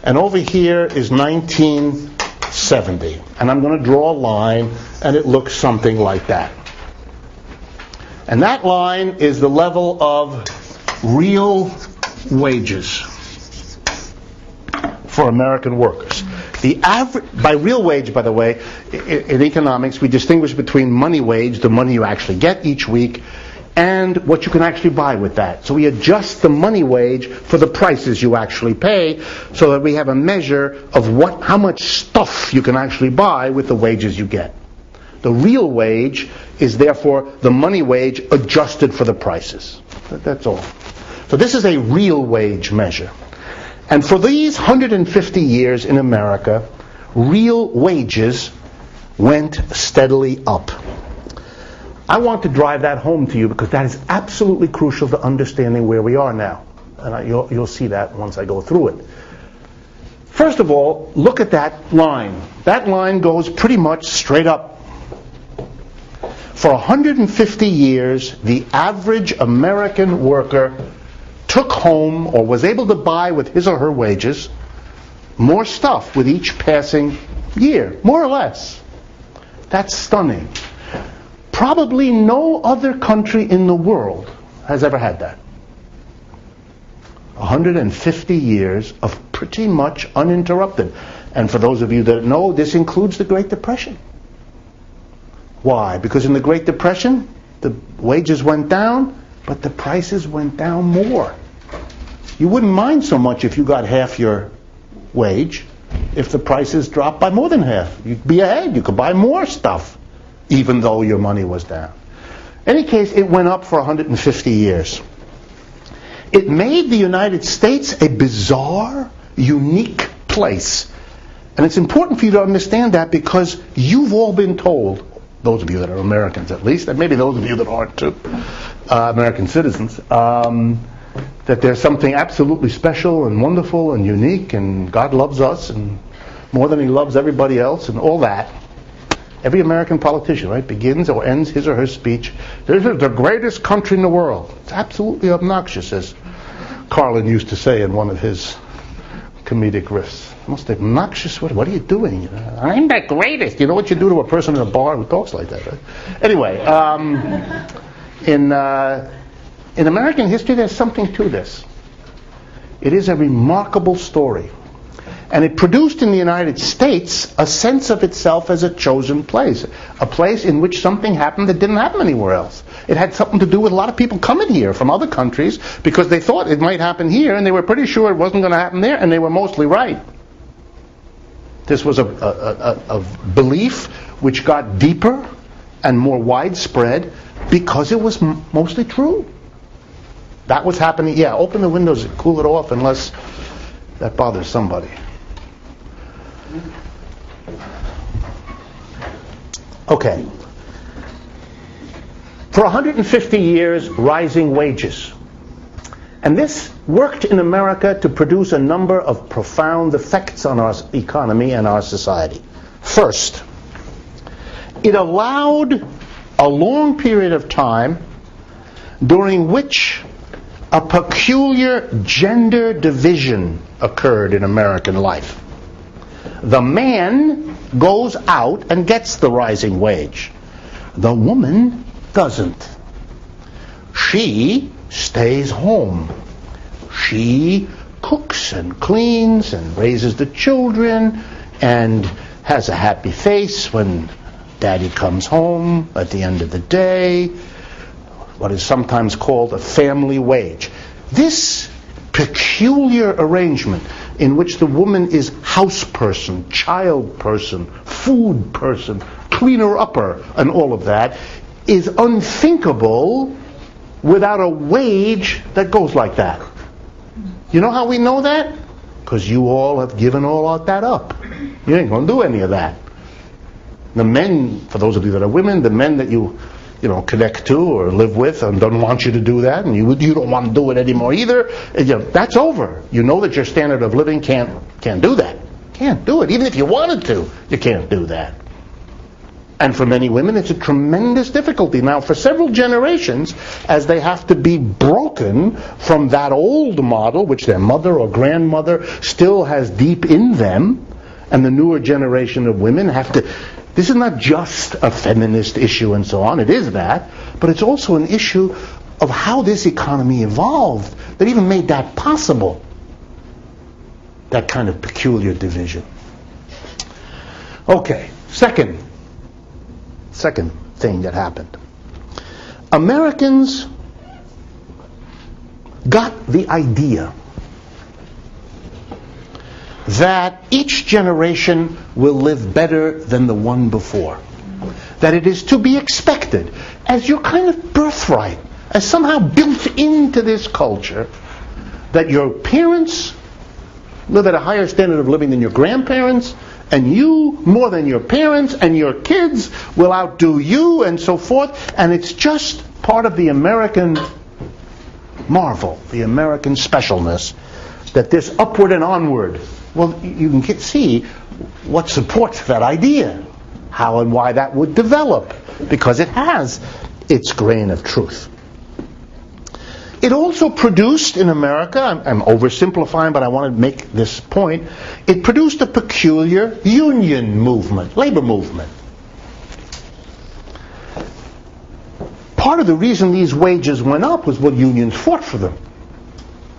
And over here is 1970. And I'm going to draw a line, and it looks something like that. And that line is the level of real wages for American workers. The average, by real wage, by the way, in economics, we distinguish between money wage, the money you actually get each week, and what you can actually buy with that. So we adjust the money wage for the prices you actually pay, so that we have a measure of how much stuff you can actually buy with the wages you get. The real wage is therefore the money wage adjusted for the prices. That's all. So this is a real wage measure. And for these 150 years in America, real wages went steadily up. I want to drive that home to you because that is absolutely crucial to understanding where we are now. And you'll see that once I go through it. First of all, look at that line. That line goes pretty much straight up. For 150 years, the average American worker took home or was able to buy with his or her wages more stuff with each passing year, more or less. That's stunning. Probably no other country in the world has ever had that. 150 years of pretty much uninterrupted. And for those of you that know, this includes the Great Depression. Why? Because in the Great Depression, the wages went down, but the prices went down more. You wouldn't mind so much if you got half your wage if the prices dropped by more than half. You'd be ahead. You could buy more stuff, even though your money was down. In any case, it went up for 150 years. It made the United States a bizarre, unique place. And it's important for you to understand that because you've all been told, those of you that are Americans at least, and maybe those of you that aren't too, American citizens, that there's something absolutely special and wonderful and unique, and God loves us and more than He loves everybody else and all that. Every American politician, right, begins or ends his or her speech, "This is the greatest country in the world." It's absolutely obnoxious, as Carlin used to say in one of his comedic riffs. Most obnoxious. What are you doing? I'm the greatest. You know what you do to a person in a bar who talks like that, right? Anyway, in American history, there's something to this. It is a remarkable story. And it produced in the United States a sense of itself as a chosen place. A place in which something happened that didn't happen anywhere else. It had something to do with a lot of people coming here from other countries because they thought it might happen here and they were pretty sure it wasn't going to happen there, and they were mostly right. This was a belief which got deeper and more widespread because it was mostly true. That was happening. Yeah, open the windows and cool it off unless that bothers somebody. Okay. For 150 years, rising wages. And this worked in America to produce a number of profound effects on our economy and our society. First, it allowed a long period of time during which a peculiar gender division occurred in American life. The man goes out and gets the rising wage. The woman doesn't. She stays home. She cooks and cleans and raises the children and has a happy face when daddy comes home at the end of the day. What is sometimes called a family wage. This peculiar arrangement in which the woman is house person, child person, food person, cleaner upper, and all of that, is unthinkable without a wage that goes like that. You know how we know that? Because you all have given all of that up. You ain't going to do any of that. The men, for those of you that are women, the men that you connect to or live with and don't want you to do that, and you don't want to do it anymore either, that's over. You know that your standard of living can't do that. Can't do it. Even if you wanted to, you can't do that. And for many women, it's a tremendous difficulty. Now, for several generations, as they have to be broken from that old model, which their mother or grandmother still has deep in them, and the newer generation of women have to... This is not just a feminist issue and so on. It is that. But it's also an issue of how this economy evolved that even made that possible. That kind of peculiar division. Okay, second thing that happened. Americans got the idea that each generation will live better than the one before. That it is to be expected as your kind of birthright, as somehow built into this culture, that your parents live at a higher standard of living than your grandparents, and you more than your parents, and your kids will outdo you, and so forth. And it's just part of the American marvel, the American specialness, that this upward and onward. Well, you can see what supports that idea, how and why that would develop, because it has its grain of truth. It also produced in America, I'm oversimplifying, but I want to make this point, it produced a peculiar union movement, labor movement. Part of the reason these wages went up was what unions fought for them.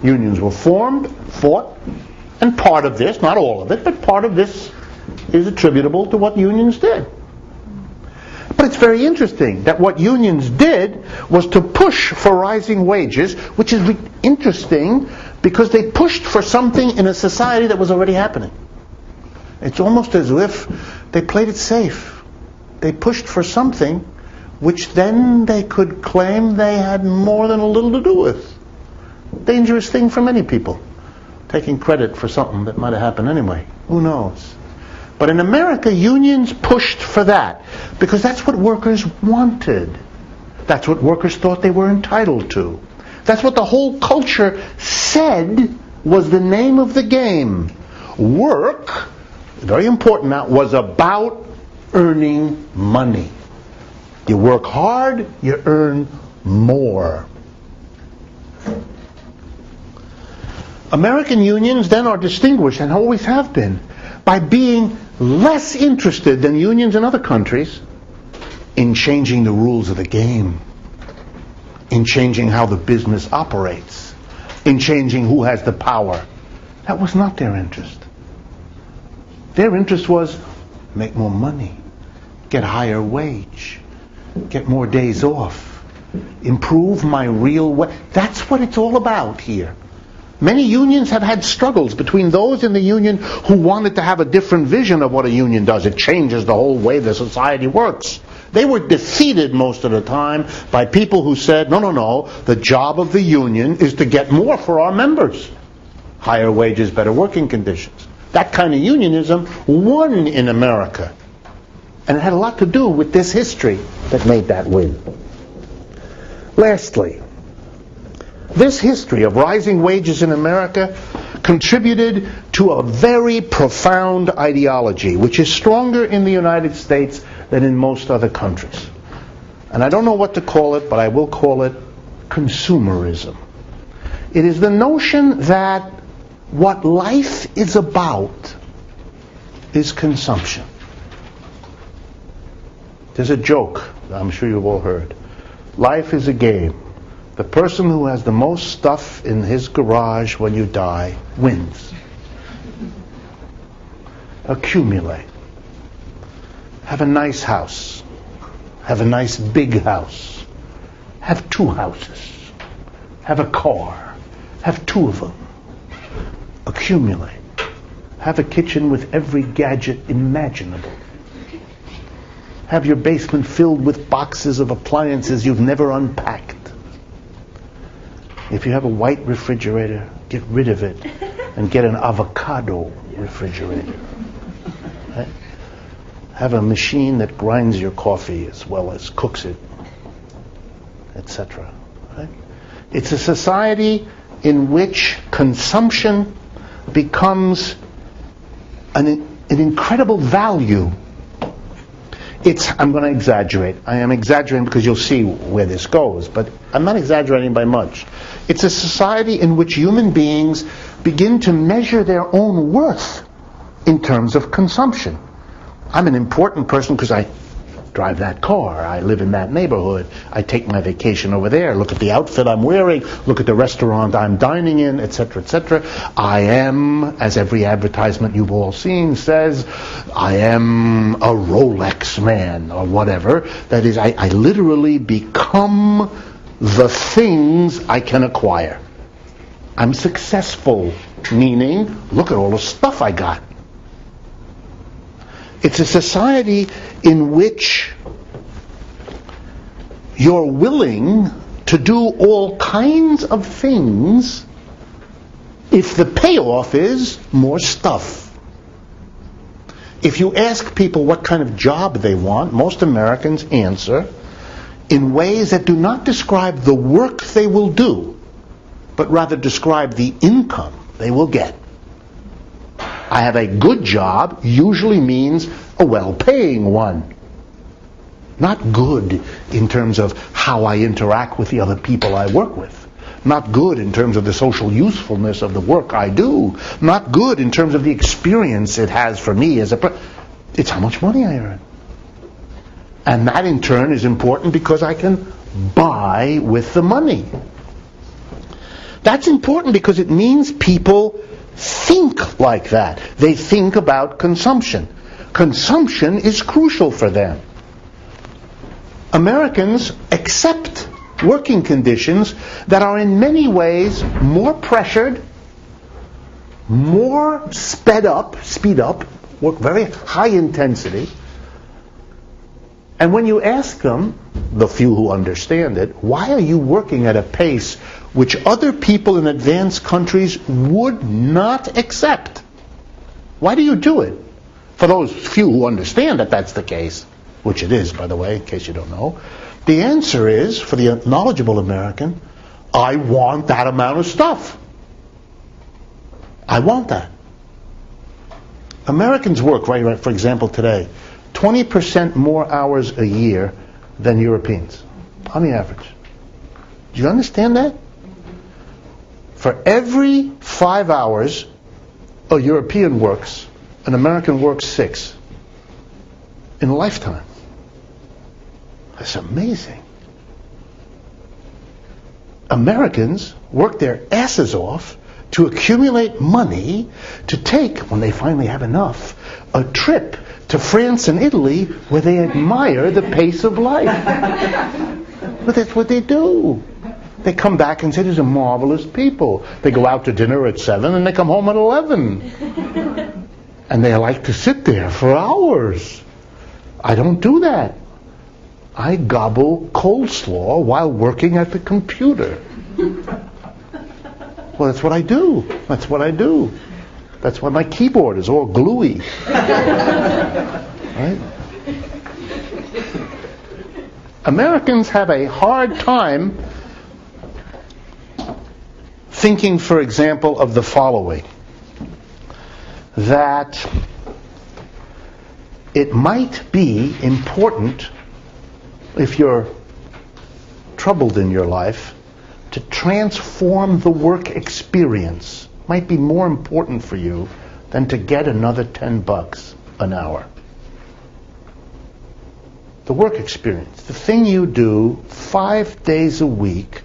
Unions were formed, fought, and part of this, not all of it, but part of this is attributable to what unions did. But it's very interesting that what unions did was to push for rising wages, which is interesting because they pushed for something in a society that was already happening. It's almost as if they played it safe. They pushed for something which then they could claim they had more than a little to do with. Dangerous thing for many people. Taking credit for something that might have happened anyway. Who knows? But in America, unions pushed for that because that's what workers wanted. That's what workers thought they were entitled to. That's what the whole culture said was the name of the game. Work, very important now, was about earning money. You work hard, you earn more. American unions then are distinguished, and always have been, by being less interested than unions in other countries in changing the rules of the game, in changing how the business operates, in changing who has the power. That was not their interest. Their interest was make more money, get higher wage, get more days off, improve my real way. That's what it's all about here. Many unions have had struggles between those in the union who wanted to have a different vision of what a union does. It changes the whole way the society works. They were defeated most of the time by people who said, no, the job of the union is to get more for our members. Higher wages, better working conditions. That kind of unionism won in America. And it had a lot to do with this history that made that win. Lastly, this history of rising wages in America contributed to a very profound ideology, which is stronger in the United States than in most other countries. And I don't know what to call it, but I will call it consumerism. It is the notion that what life is about is consumption. There's a joke I'm sure you've all heard. Life is a game. The person who has the most stuff in his garage when you die wins. Accumulate. Have a nice house. Have a nice big house. Have 2 houses. Have a car. Have 2 of them. Accumulate. Have a kitchen with every gadget imaginable. have your basement filled with boxes of appliances you've never unpacked. If you have a white refrigerator, get rid of it and get an avocado refrigerator. Right? Have a machine that grinds your coffee as well as cooks it, etc. Right? It's a society in which consumption becomes an incredible value. I'm going to exaggerate. I am exaggerating because you'll see where this goes, but I'm not exaggerating by much. It's a society in which human beings begin to measure their own worth in terms of consumption. I'm an important person because I drive that car, I live in that neighborhood, I take my vacation over there, look at the outfit I'm wearing, look at the restaurant I'm dining in, etc., etc. I am, as every advertisement you've all seen says, I am a Rolex man, or whatever. That is, I literally become the things I can acquire. I'm successful, meaning, look at all the stuff I got. It's a society in which you're willing to do all kinds of things if the payoff is more stuff. If you ask people what kind of job they want, most Americans answer in ways that do not describe the work they will do, but rather describe the income they will get. I have a good job usually means a well-paying one. Not good in terms of how I interact with the other people I work with. Not good in terms of the social usefulness of the work I do. Not good in terms of the experience it has for me as a person. It's how much money I earn. And that in turn is important because I can buy with the money. That's important because it means people think like that. They think about consumption. Consumption is crucial for them. Americans accept working conditions that are in many ways more pressured, more speed up, work very high intensity. And when you ask them, the few who understand it, why are you working at a pace which other people in advanced countries would not accept? Why do you do it? For those few who understand that that's the case, which it is, by the way, in case you don't know, the answer is, for the knowledgeable American, I want that amount of stuff. I want that. Americans work, right, for example, today, 20% more hours a year than Europeans, on the average. Do you understand that? For every 5 hours a European works, an American works 6 in a lifetime. That's amazing. Americans work their asses off to accumulate money to take, when they finally have enough, a trip to France and Italy where they admire the pace of life. But that's what they do. They come back and say, these are marvelous people. They go out to dinner at 7 and they come home at 11. And they like to sit there for hours. I don't do that. I gobble coleslaw while working at the computer. Well, that's what I do. That's what I do. That's why my keyboard is all gluey. Right? Americans have a hard time thinking, for example, of the following. That it might be important, if you're troubled in your life, to transform the work experience. Might be more important for you than to get another $10 an hour. The work experience, the thing you do 5 days a week,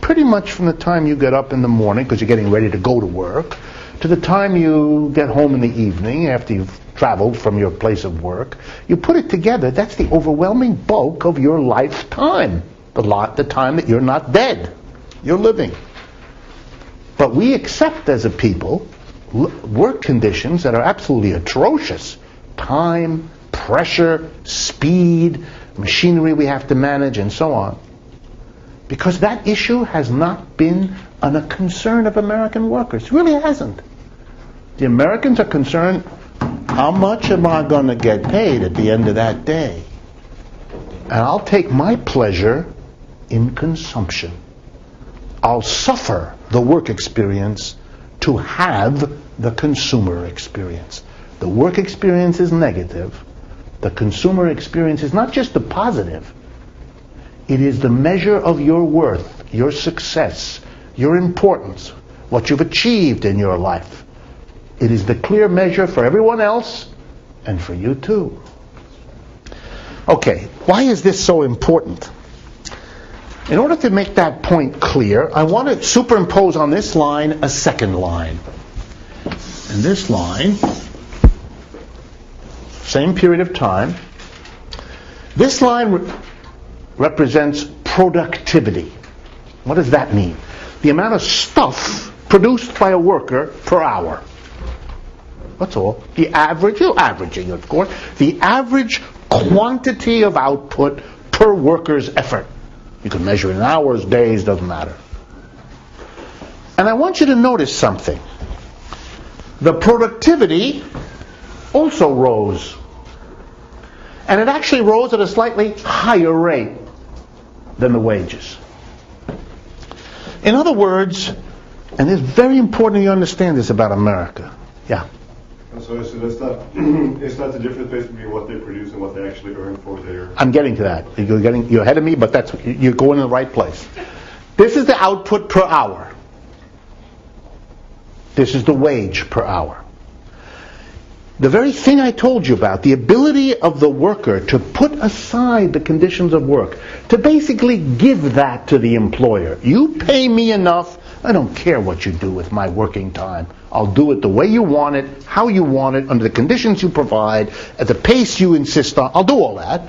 pretty much from the time you get up in the morning, because you're getting ready to go to work, to the time you get home in the evening after you've traveled from your place of work, you put it together, that's the overwhelming bulk of your lifetime. The time that you're not dead. You're living. But we accept as a people work conditions that are absolutely atrocious. Time, pressure, speed, machinery we have to manage, and so on. Because that issue has not been a concern of American workers. It really hasn't. The Americans are concerned, how much am I going to get paid at the end of that day? And I'll take my pleasure in consumption. I'll suffer the work experience to have the consumer experience. The work experience is negative. The consumer experience is not just the positive. It is the measure of your worth, your success, your importance, what you've achieved in your life. It is the clear measure for everyone else and for you too. Okay, why is this so important? In order to make that point clear, I want to superimpose on this line a second line. And this line, same period of time, this line represents productivity. What does that mean? The amount of stuff produced by a worker per hour. That's all. The average, you're averaging, of course, the average quantity of output per worker's effort. You can measure in hours, days, doesn't matter. And I want you to notice something. The productivity also rose. And it actually rose at a slightly higher rate than the wages. In other words, and it's very important you understand this about America. Yeah. So that's not, it's not the difference between what they produce and what they actually earn for their... I'm getting to that. You're ahead of me, but you're going in the right place. This is the output per hour. This is the wage per hour. The very thing I told you about, the ability of the worker to put aside the conditions of work, to basically give that to the employer. You pay me enough, I don't care what you do with my working time. I'll do it the way you want it, how you want it, under the conditions you provide, at the pace you insist on. I'll do all that.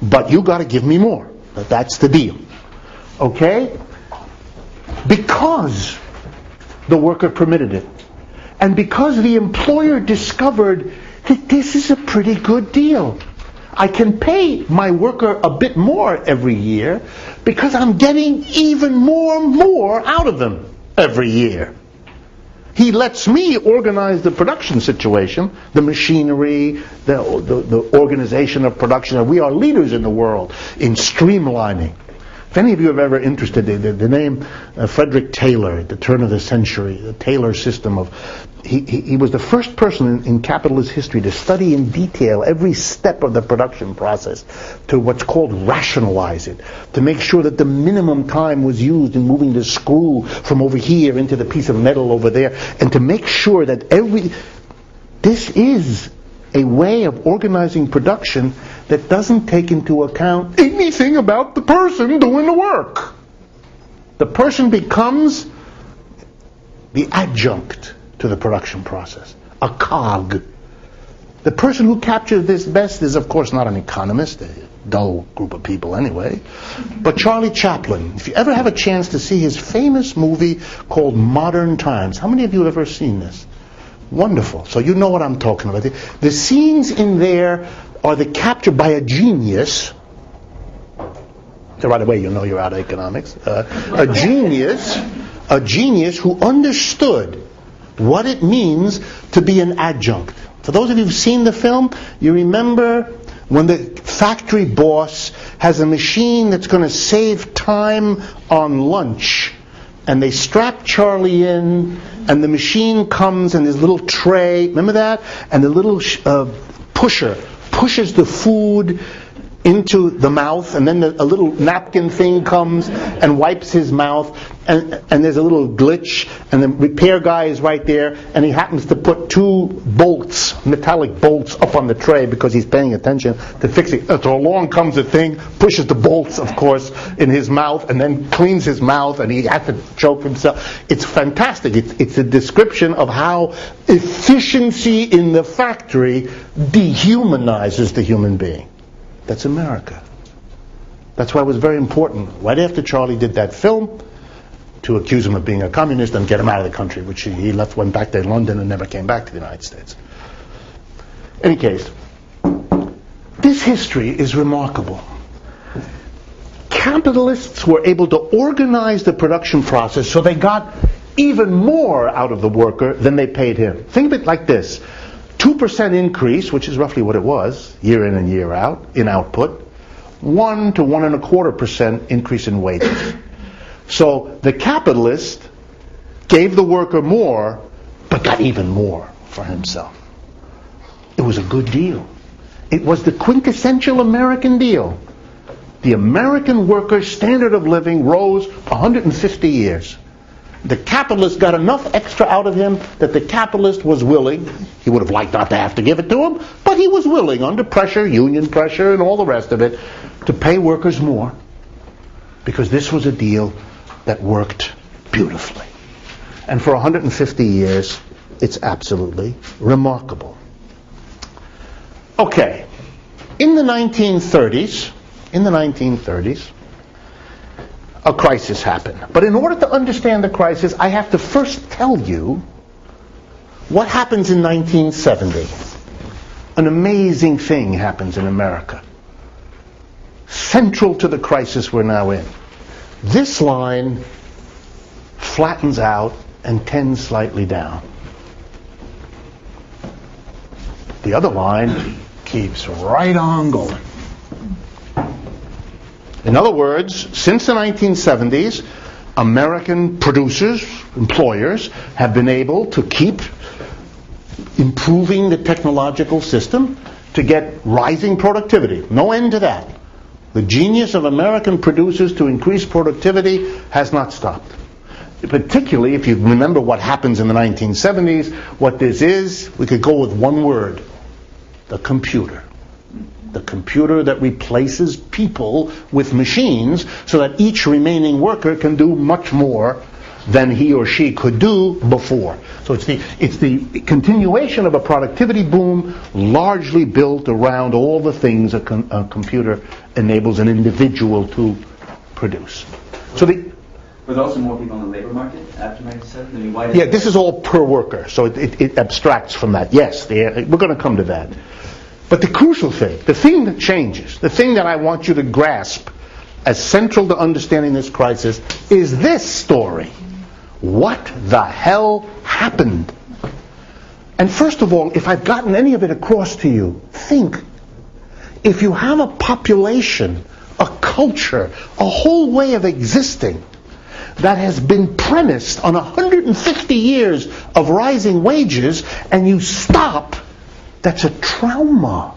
But you got to give me more. That's the deal. Okay? Because the worker permitted it. And because the employer discovered that this is a pretty good deal. I can pay my worker a bit more every year because I'm getting even more out of them every year. He lets me organize the production situation, the machinery, the organization of production. We are leaders in the world in streamlining. If any of you are ever interested, the name Frederick Taylor, at the turn of the century, the Taylor system of... He was the first person in capitalist history to study in detail every step of the production process, to what's called rationalize it, to make sure that the minimum time was used in moving the screw from over here into the piece of metal over there, and to make sure that this is a way of organizing production that doesn't take into account anything about the person doing the work. The person becomes the adjunct to the production process, a cog. The person who captures this best is, of course, not an economist, a dull group of people anyway, but Charlie Chaplin. If you ever have a chance to see his famous movie called Modern Times, how many of you have ever seen this? Wonderful. So you know what I'm talking about. The scenes in there are the capture by a genius. So right away you know you're out of economics. A genius who understood what it means to be an adjunct. For those of you who've seen the film, you remember when the factory boss has a machine that's going to save time on lunch, and they strap Charlie in, and the machine comes and there's a little tray, remember that? And the little pusher pushes the food into the mouth, and then a little napkin thing comes and wipes his mouth, and there's a little glitch, and the repair guy is right there, and he happens to put two bolts, metallic bolts, up on the tray because he's paying attention to fix it. So along comes the thing, pushes the bolts, of course, in his mouth, and then cleans his mouth, and he has to choke himself. It's fantastic. It's a description of how efficiency in the factory dehumanizes the human being. That's America. That's why it was very important, right after Charlie did that film, to accuse him of being a communist and get him out of the country, which he left, went back to London and never came back to the United States. Any case, This history is remarkable. Capitalists were able to organize the production process so they got even more out of the worker than they paid him. Think of it like this. 2% increase, which is roughly what it was, year in and year out, in output. 1 to 1.25% increase in wages. So the capitalist gave the worker more, but got even more for himself. It was a good deal. It was the quintessential American deal. The American worker's standard of living rose 150 years. The capitalist got enough extra out of him that the capitalist was willing, he would have liked not to have to give it to him, but he was willing, under pressure, union pressure and all the rest of it, to pay workers more, because this was a deal that worked beautifully. And for 150 years, it's absolutely remarkable. Okay, in the 1930s, a crisis happened. But in order to understand the crisis, I have to first tell you what happens in 1970. An amazing thing happens in America, central to the crisis we're now in. This line flattens out and tends slightly down. The other line keeps right on going. In other words, since the 1970s, American producers, employers, have been able to keep improving the technological system to get rising productivity. No end to that. The genius of American producers to increase productivity has not stopped. Particularly if you remember what happens in the 1970s, what this is, we could go with one word: the computer. The computer that replaces people with machines so that each remaining worker can do much more than he or she could do before. So it's the continuation of a productivity boom largely built around all the things a computer enables an individual to produce. So were there also more people on the labor market after 1970? I mean, why did this is all per worker, so it abstracts from that. Yes, we're going to come to that. But the crucial thing, the thing that changes, the thing that I want you to grasp as central to understanding this crisis is this story. What the hell happened? And first of all, if I've gotten any of it across to you, think. If you have a population, a culture, a whole way of existing that has been premised on 150 years of rising wages, and you stop, that's a trauma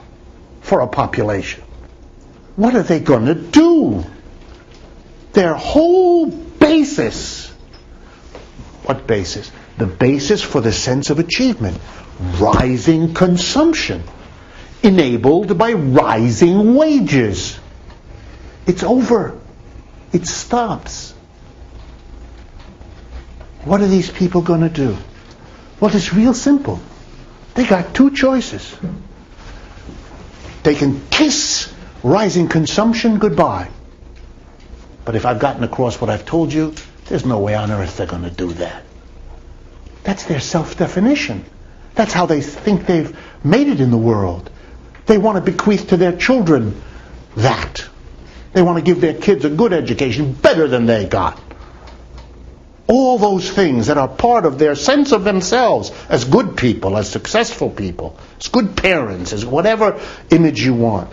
for a population. What are they going to do? Their whole basis. What basis? The basis for the sense of achievement. Rising consumption. Enabled by rising wages. It's over. It stops. What are these people going to do? Well, it's real simple. They got two choices. They can kiss rising consumption goodbye. But if I've gotten across what I've told you, there's no way on earth they're going to do that. That's their self-definition. That's how they think they've made it in the world. They want to bequeath to their children that. They want to give their kids a good education, better than they got. All those things that are part of their sense of themselves as good people, as successful people, as good parents, as whatever image you want.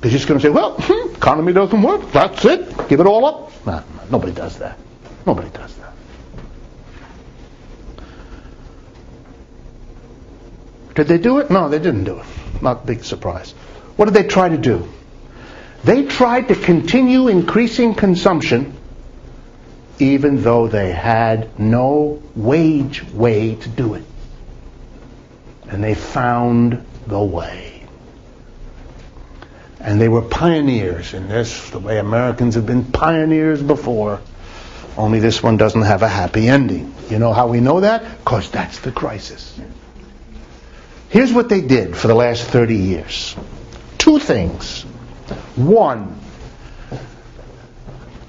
They're just going to say, well, economy doesn't work, that's it, give it all up. No, nobody does that. Nobody does that. Did they do it? No, they didn't do it. Not a big surprise. What did they try to do? They tried to continue increasing consumption even though they had no wage way to do it. And they found the way. And they were pioneers in this, the way Americans have been pioneers before, only this one doesn't have a happy ending. You know how we know that? Because that's the crisis. Here's what they did for the last 30 years. Two things. One,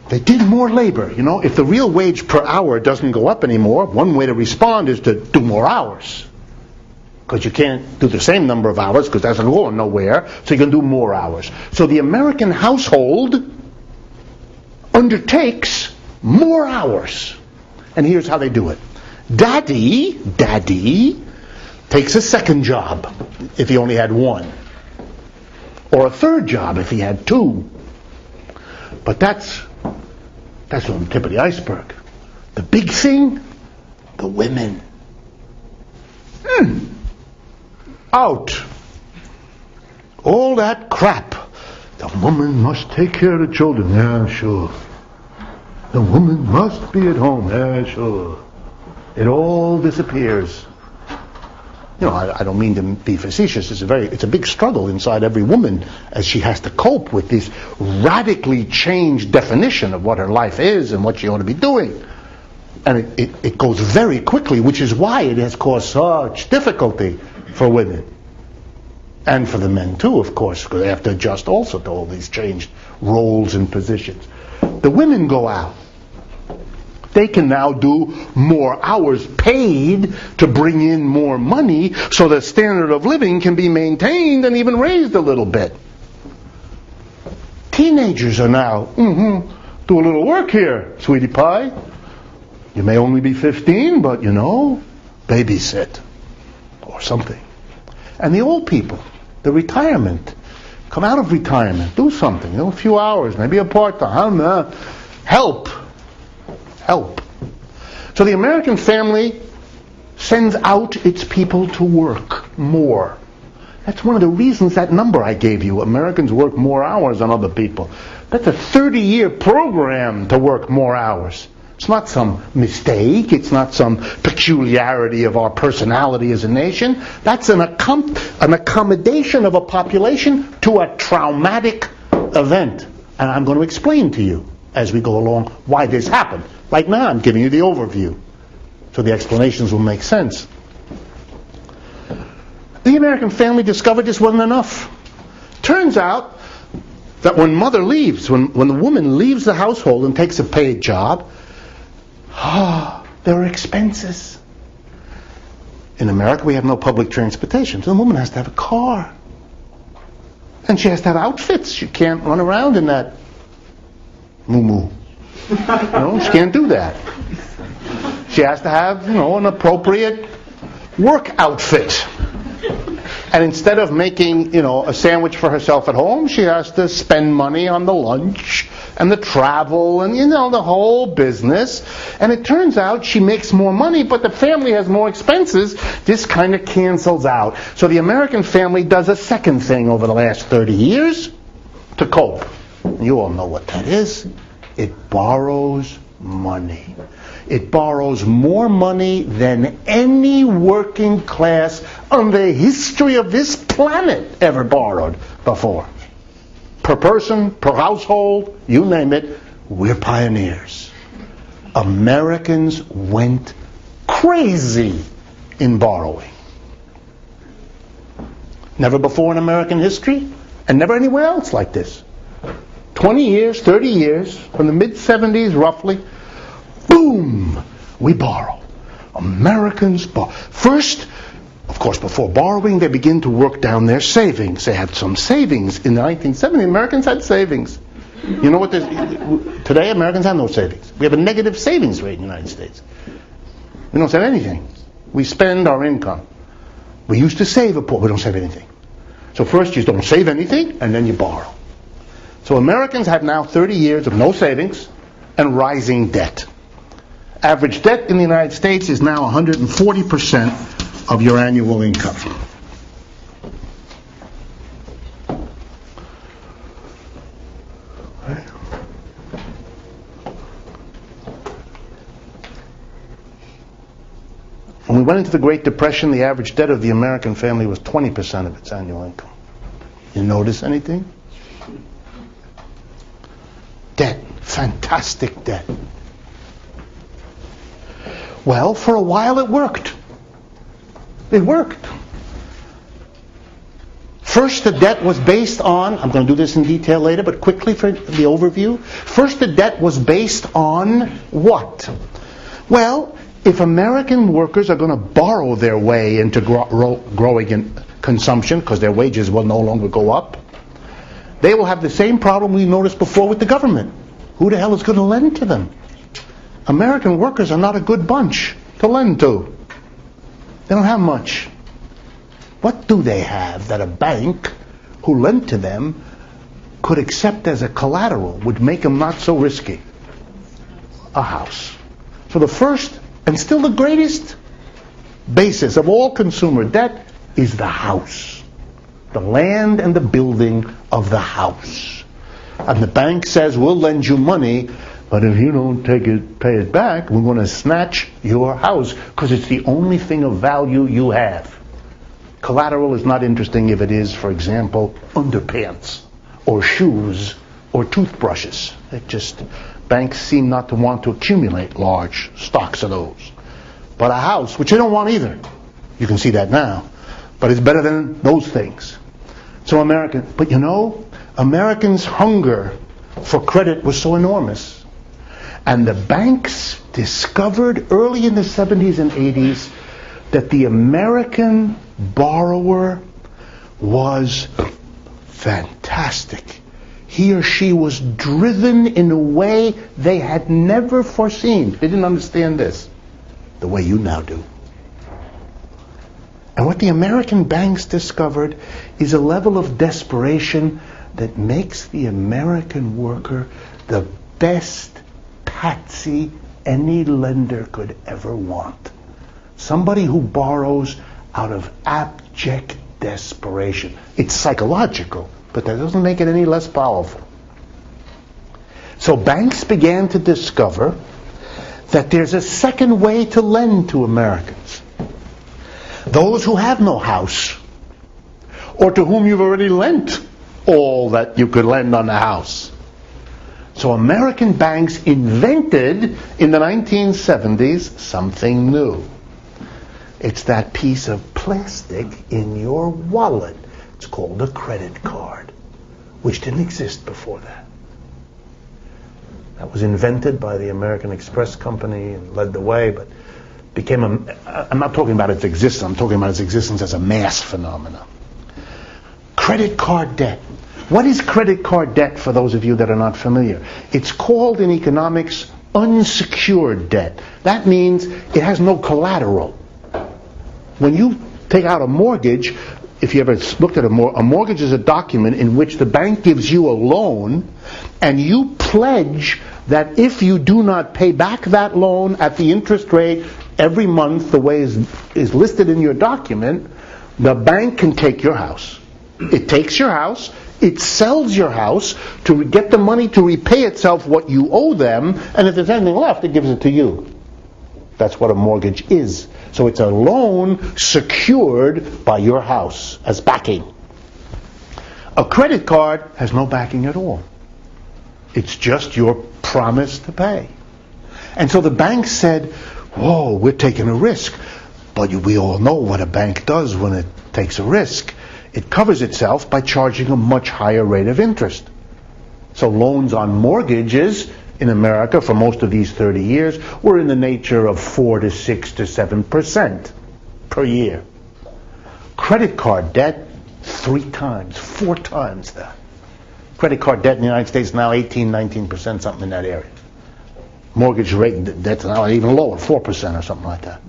they did more labor. You know, if the real wage per hour doesn't go up anymore, one way to respond is to do more hours. because you can't do the same number of hours because that's going nowhere, so you can do more hours. So the American household undertakes more hours. And here's how they do it. Daddy takes a second job if he only had one, or a third job if he had two. But that's on the tip of the iceberg. The big thing, the women. Out. All that crap. The woman must take care of the children. Yeah, sure. The woman must be at home. Yeah, sure. It all disappears. You know, I don't mean to be facetious. It's a big struggle inside every woman as she has to cope with this radically changed definition of what her life is and what she ought to be doing. And it goes very quickly, which is why it has caused such difficulty for women. And for the men too, of course, because they have to adjust also to all these changed roles and positions. The women go out. They can now do more hours paid to bring in more money so the standard of living can be maintained and even raised a little bit. Teenagers are now, do a little work here, sweetie pie. You may only be 15, but babysit or something. And the old people, the retirement, come out of retirement, do something, a few hours, maybe a part-time, help. So the American family sends out its people to work more. That's one of the reasons that number I gave you, Americans work more hours than other people. That's a 30-year program to work more hours. It's not some mistake. It's not some peculiarity of our personality as a nation. That's an accommodation of a population to a traumatic event. And I'm going to explain to you as we go along why this happened. Right now I'm giving you the overview, so the explanations will make sense. The American family discovered this wasn't enough. Turns out that when mother leaves, when the woman leaves the household and takes a paid job, there are expenses. In America, we have no public transportation, so the woman has to have a car. And she has to have outfits. She can't run around in that moo-moo. She can't do that. She has to have, an appropriate work outfit. And instead of making, a sandwich for herself at home, she has to spend money on the lunch and the travel and, the whole business. And it turns out she makes more money, but the family has more expenses. This kind of cancels out. So the American family does a second thing over the last 30 years to cope. You all know what that is. It borrows money. It borrows more money than any working class on the history of this planet ever borrowed before. Per person, per household, you name it, we're pioneers. Americans went crazy in borrowing. Never before in American history, and never anywhere else like this. 20 years, 30 years, from the mid-70s roughly, boom, we borrow. Americans borrow. First, of course, before borrowing, they begin to work down their savings. They had some savings. In the 1970s, Americans had savings. You know what? Today, Americans have no savings. We have a negative savings rate in the United States. We don't save anything. We spend our income. We used to save a portion. We don't save anything. So first, you don't save anything, and then you borrow. So Americans have now 30 years of no savings and rising debt. Average debt in the United States is now 140% of your annual income. When we went into the Great Depression, the average debt of the American family was 20% of its annual income. You notice anything? Debt, fantastic debt. Well, for a while it worked. It worked. First, the debt was based on, I'm going to do this in detail later, but quickly for the overview. First, the debt was based on what? Well, if American workers are going to borrow their way into growing in consumption because their wages will no longer go up, they will have the same problem we noticed before with the government. Who the hell is going to lend to them? American workers are not a good bunch to lend to. They don't have much. What do they have that a bank who lent to them could accept as a collateral, would make them not so risky? A house. So the first and still the greatest basis of all consumer debt is the house. The land and the building of the house. And the bank says, we'll lend you money, but if you don't pay it back, we're going to snatch your house because it's the only thing of value you have. Collateral is not interesting if it is, for example, underpants or shoes or toothbrushes. Banks seem not to want to accumulate large stocks of those. But a house, which they don't want either. You can see that now. But it's better than those things. So Americans' hunger for credit was so enormous. And the banks discovered early in the 70s and 80s that the American borrower was fantastic. He or she was driven in a way they had never foreseen. They didn't understand this the way you now do. And what the American banks discovered is a level of desperation that makes the American worker the best patsy any lender could ever want. Somebody who borrows out of abject desperation. It's psychological, but that doesn't make it any less powerful. So banks began to discover that there's a second way to lend to Americans. Those who have no house, or to whom you've already lent all that you could lend on the house. So American banks invented in the 1970s something new. It's that piece of plastic in your wallet. It's called a credit card, which didn't exist before that. That was invented by the American Express Company and led the way, but became I'm not talking about its existence, I'm talking about its existence as a mass phenomenon. Credit card debt. What is credit card debt for those of you that are not familiar? It's called in economics unsecured debt. That means it has no collateral. When you take out a mortgage, if you ever looked at a mortgage is a document in which the bank gives you a loan and you pledge that if you do not pay back that loan at the interest rate every month the way is listed in your document, the bank can take your house. It takes your house, it sells your house to get the money to repay itself what you owe them, and if there's anything left, it gives it to you. That's what a mortgage is. So it's a loan secured by your house as backing. A credit card has no backing at all. It's just your promise to pay. And so the bank said, whoa, we're taking a risk. But we all know what a bank does when it takes a risk. It covers itself by charging a much higher rate of interest. So loans on mortgages in America for most of these 30 years were in the nature of 4 to 6 to 7% per year. Credit card debt, 3 times, 4 times that. Credit card debt in the United States now 18, 19%, something in that area. Mortgage rate debt's now even lower, 4% or something like that.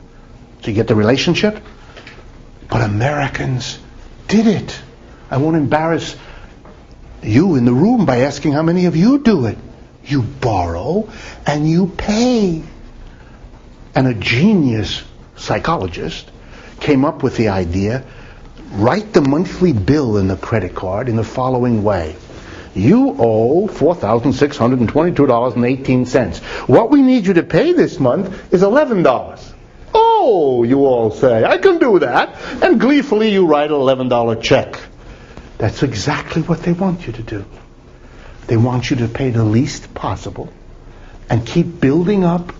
So you get the relationship? But Americans did it. I won't embarrass you in the room by asking how many of you do it. You borrow and you pay. And a genius psychologist came up with the idea, write the monthly bill in the credit card in the following way. You owe $4,622.18. What we need you to pay this month is $11. Oh, you all say, I can do that. And gleefully you write an $11 check. That's exactly what they want you to do. They want you to pay the least possible and keep building up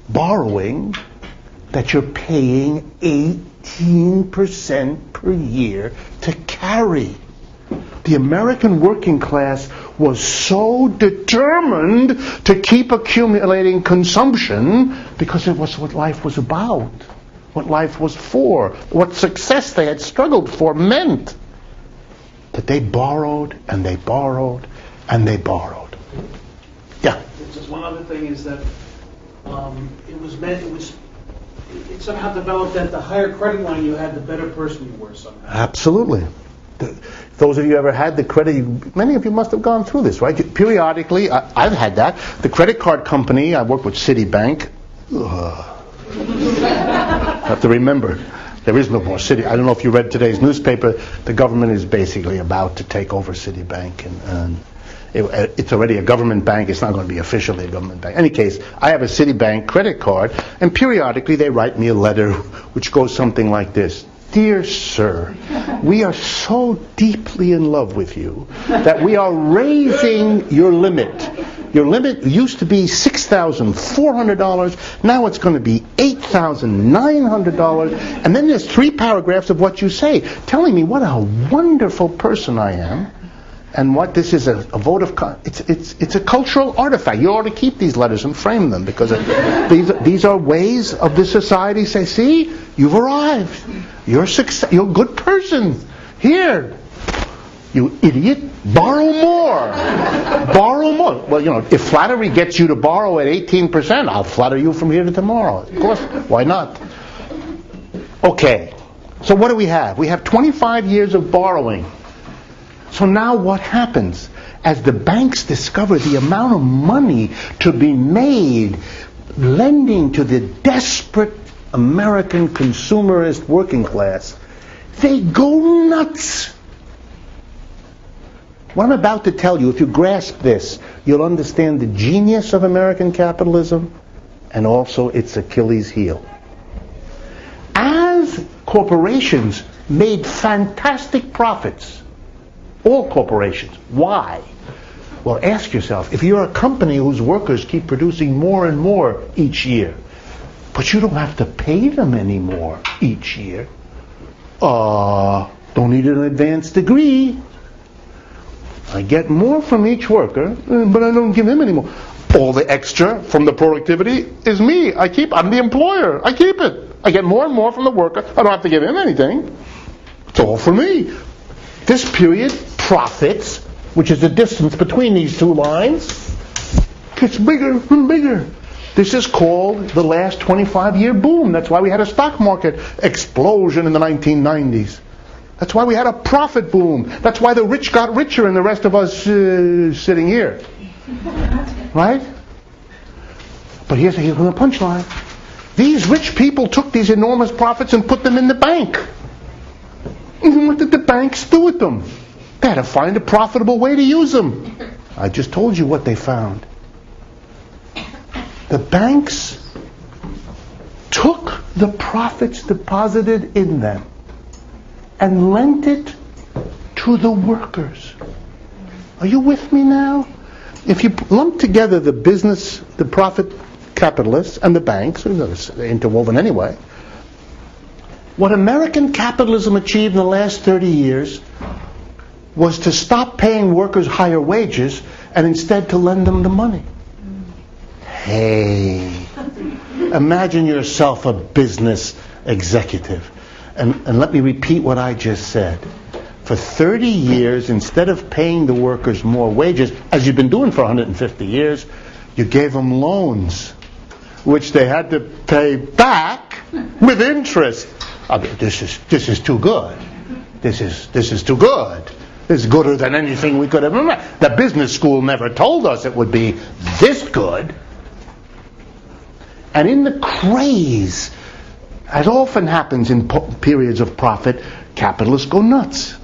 borrowing that you're paying 18% per year to carry. The American working class was so determined to keep accumulating consumption because it was what life was about, what life was for, what success they had struggled for meant, that they borrowed and they borrowed and they borrowed. Yeah. Just one other thing is that it somehow developed that the higher credit line you had, the better person you were somehow. Absolutely. Those of you who ever had the credit, many of you must have gone through this, right? Periodically, I've had that. The credit card company, I worked with Citibank. I have to remember, there is no more Citi. I don't know if you read today's newspaper. The government is basically about to take over Citibank, and it's already a government bank. It's not going to be officially a government bank. In any case, I have a Citibank credit card, and periodically they write me a letter which goes something like this. Dear sir, we are so deeply in love with you that we are raising your limit. Your limit used to be $6,400. Now it's going to be $8,900. And then there's 3 paragraphs of what you say, telling me what a wonderful person I am. And what this is a vote of it's a cultural artifact. You ought to keep these letters and frame them, because these are ways of the society say, see, you've arrived. You're a good person. Here, you idiot, borrow more. Borrow more. Well, if flattery gets you to borrow at 18%, I'll flatter you from here to tomorrow. Of course, why not? Okay, so what do we have? We have 25 years of borrowing. So now what happens? As the banks discover the amount of money to be made lending to the desperate American consumerist working class, they go nuts. What I'm about to tell you, if you grasp this, you'll understand the genius of American capitalism and also its Achilles heel. As corporations made fantastic profits, all corporations. Why? Well, ask yourself, if you're a company whose workers keep producing more and more each year, but you don't have to pay them anymore each year, don't need an advanced degree. I get more from each worker, but I don't give him any more. All the extra from the productivity is me. I'm the employer. I keep it. I get more and more from the worker. I don't have to give him anything. It's all for me. This period, profits, which is the distance between these 2 lines, gets bigger and bigger. This is called the last 25-year boom. That's why we had a stock market explosion in the 1990s. That's why we had a profit boom. That's why the rich got richer and the rest of us sitting here. Right? But here's the punchline. These rich people took these enormous profits and put them in the bank. And what did the banks do with them? They had to find a profitable way to use them. I just told you what they found. The banks took the profits deposited in them and lent it to the workers. Are you with me now? If you lump together the business, the profit capitalists, and the banks, they're interwoven anyway, what American capitalism achieved in the last 30 years was to stop paying workers higher wages and instead to lend them the money. Hey, imagine yourself a business executive. And let me repeat what I just said. For 30 years, instead of paying the workers more wages, as you've been doing for 150 years, you gave them loans, which they had to pay back with interest. This is too good. This is too good. This is gooder than anything we could have imagined. The business school never told us it would be this good. And in the craze, as often happens in periods of profit, capitalists go nuts.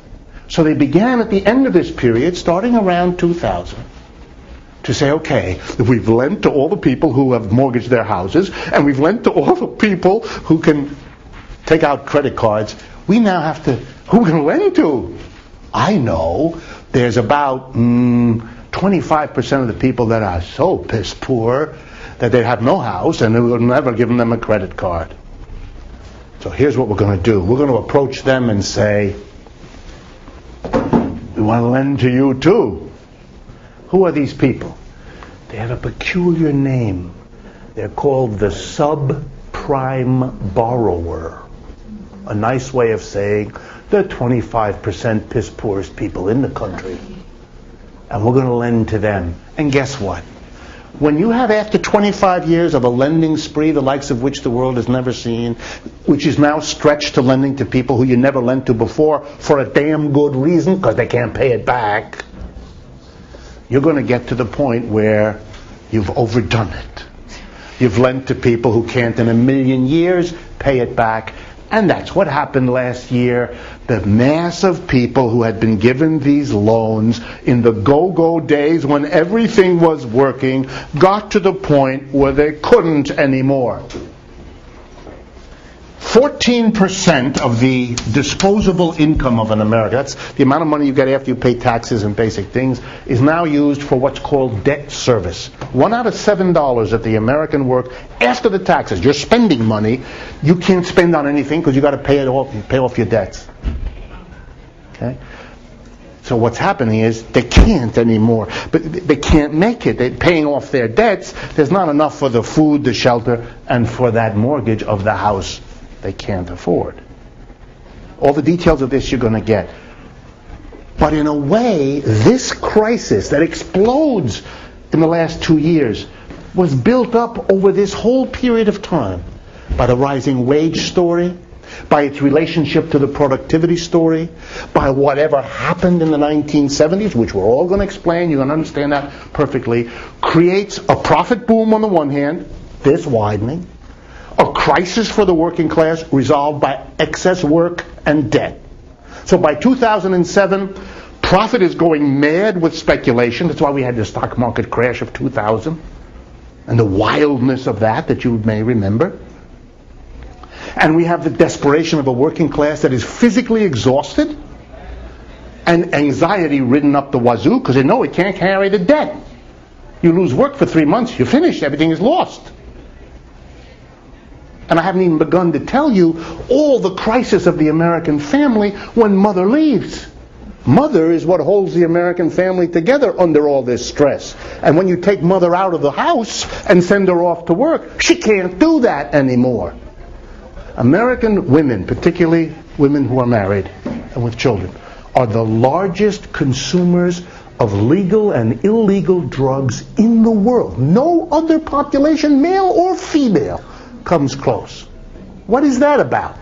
So they began at the end of this period, starting around 2000, to say, okay, we've lent to all the people who have mortgaged their houses, and we've lent to all the people who can take out credit cards. We now have to, who can lend to? I know there's about 25% of the people that are so piss poor that they have no house and we'll never give them a credit card. So here's what we're going to do. We're going to approach them and say, we want to lend to you too. Who are these people? They have a peculiar name. They're called the subprime borrower. A nice way of saying the 25% piss poorest people in the country. And we're going to lend to them. And guess what? When you have, after 25 years of a lending spree, the likes of which the world has never seen, which is now stretched to lending to people who you never lent to before for a damn good reason, because they can't pay it back, you're going to get to the point where you've overdone it. You've lent to people who can't in a million years pay it back. And that's what happened last year. The mass of people who had been given these loans in the go-go days when everything was working got to the point where they couldn't anymore. 14% of the disposable income of an American, that's the amount of money you get after you pay taxes and basic things, is now used for what's called debt service. $1 out of $7 at the American work after the taxes. You're spending money. You can't spend on anything because you got to pay off your debts. Okay? So what's happening is they can't anymore. But they can't make it. They're paying off their debts. There's not enough for the food, the shelter, and for that mortgage of the house they can't afford. All the details of this you're going to get. But in a way, this crisis that explodes in the last 2 years was built up over this whole period of time by the rising wage story, by its relationship to the productivity story, by whatever happened in the 1970s, which we're all going to explain, you're going to understand that perfectly, creates a profit boom on the one hand, this widening, a crisis for the working class resolved by excess work and debt. So by 2007, profit is going mad with speculation. That's why we had the stock market crash of 2000 and the wildness of that you may remember. And we have the desperation of a working class that is physically exhausted and anxiety ridden up the wazoo because they know it can't carry the debt. You lose work for 3 months, you're finished, everything is lost. And I haven't even begun to tell you all the crisis of the American family when mother leaves. Mother is what holds the American family together under all this stress. And when you take mother out of the house and send her off to work, she can't do that anymore. American women, particularly women who are married and with children, are the largest consumers of legal and illegal drugs in the world. No other population, male or female, comes close. What is that about?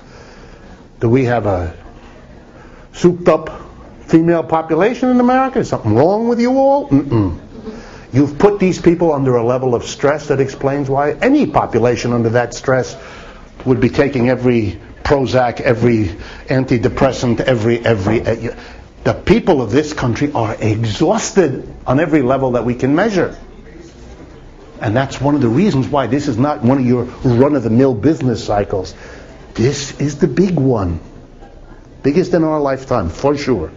Do we have a souped up female population in America? Is something wrong with you all? You've put these people under a level of stress that explains why any population under that stress would be taking every Prozac, every antidepressant, the people of this country are exhausted on every level that we can measure. And that's one of the reasons why this is not one of your run-of-the-mill business cycles. This is the big one. Biggest in our lifetime, for sure.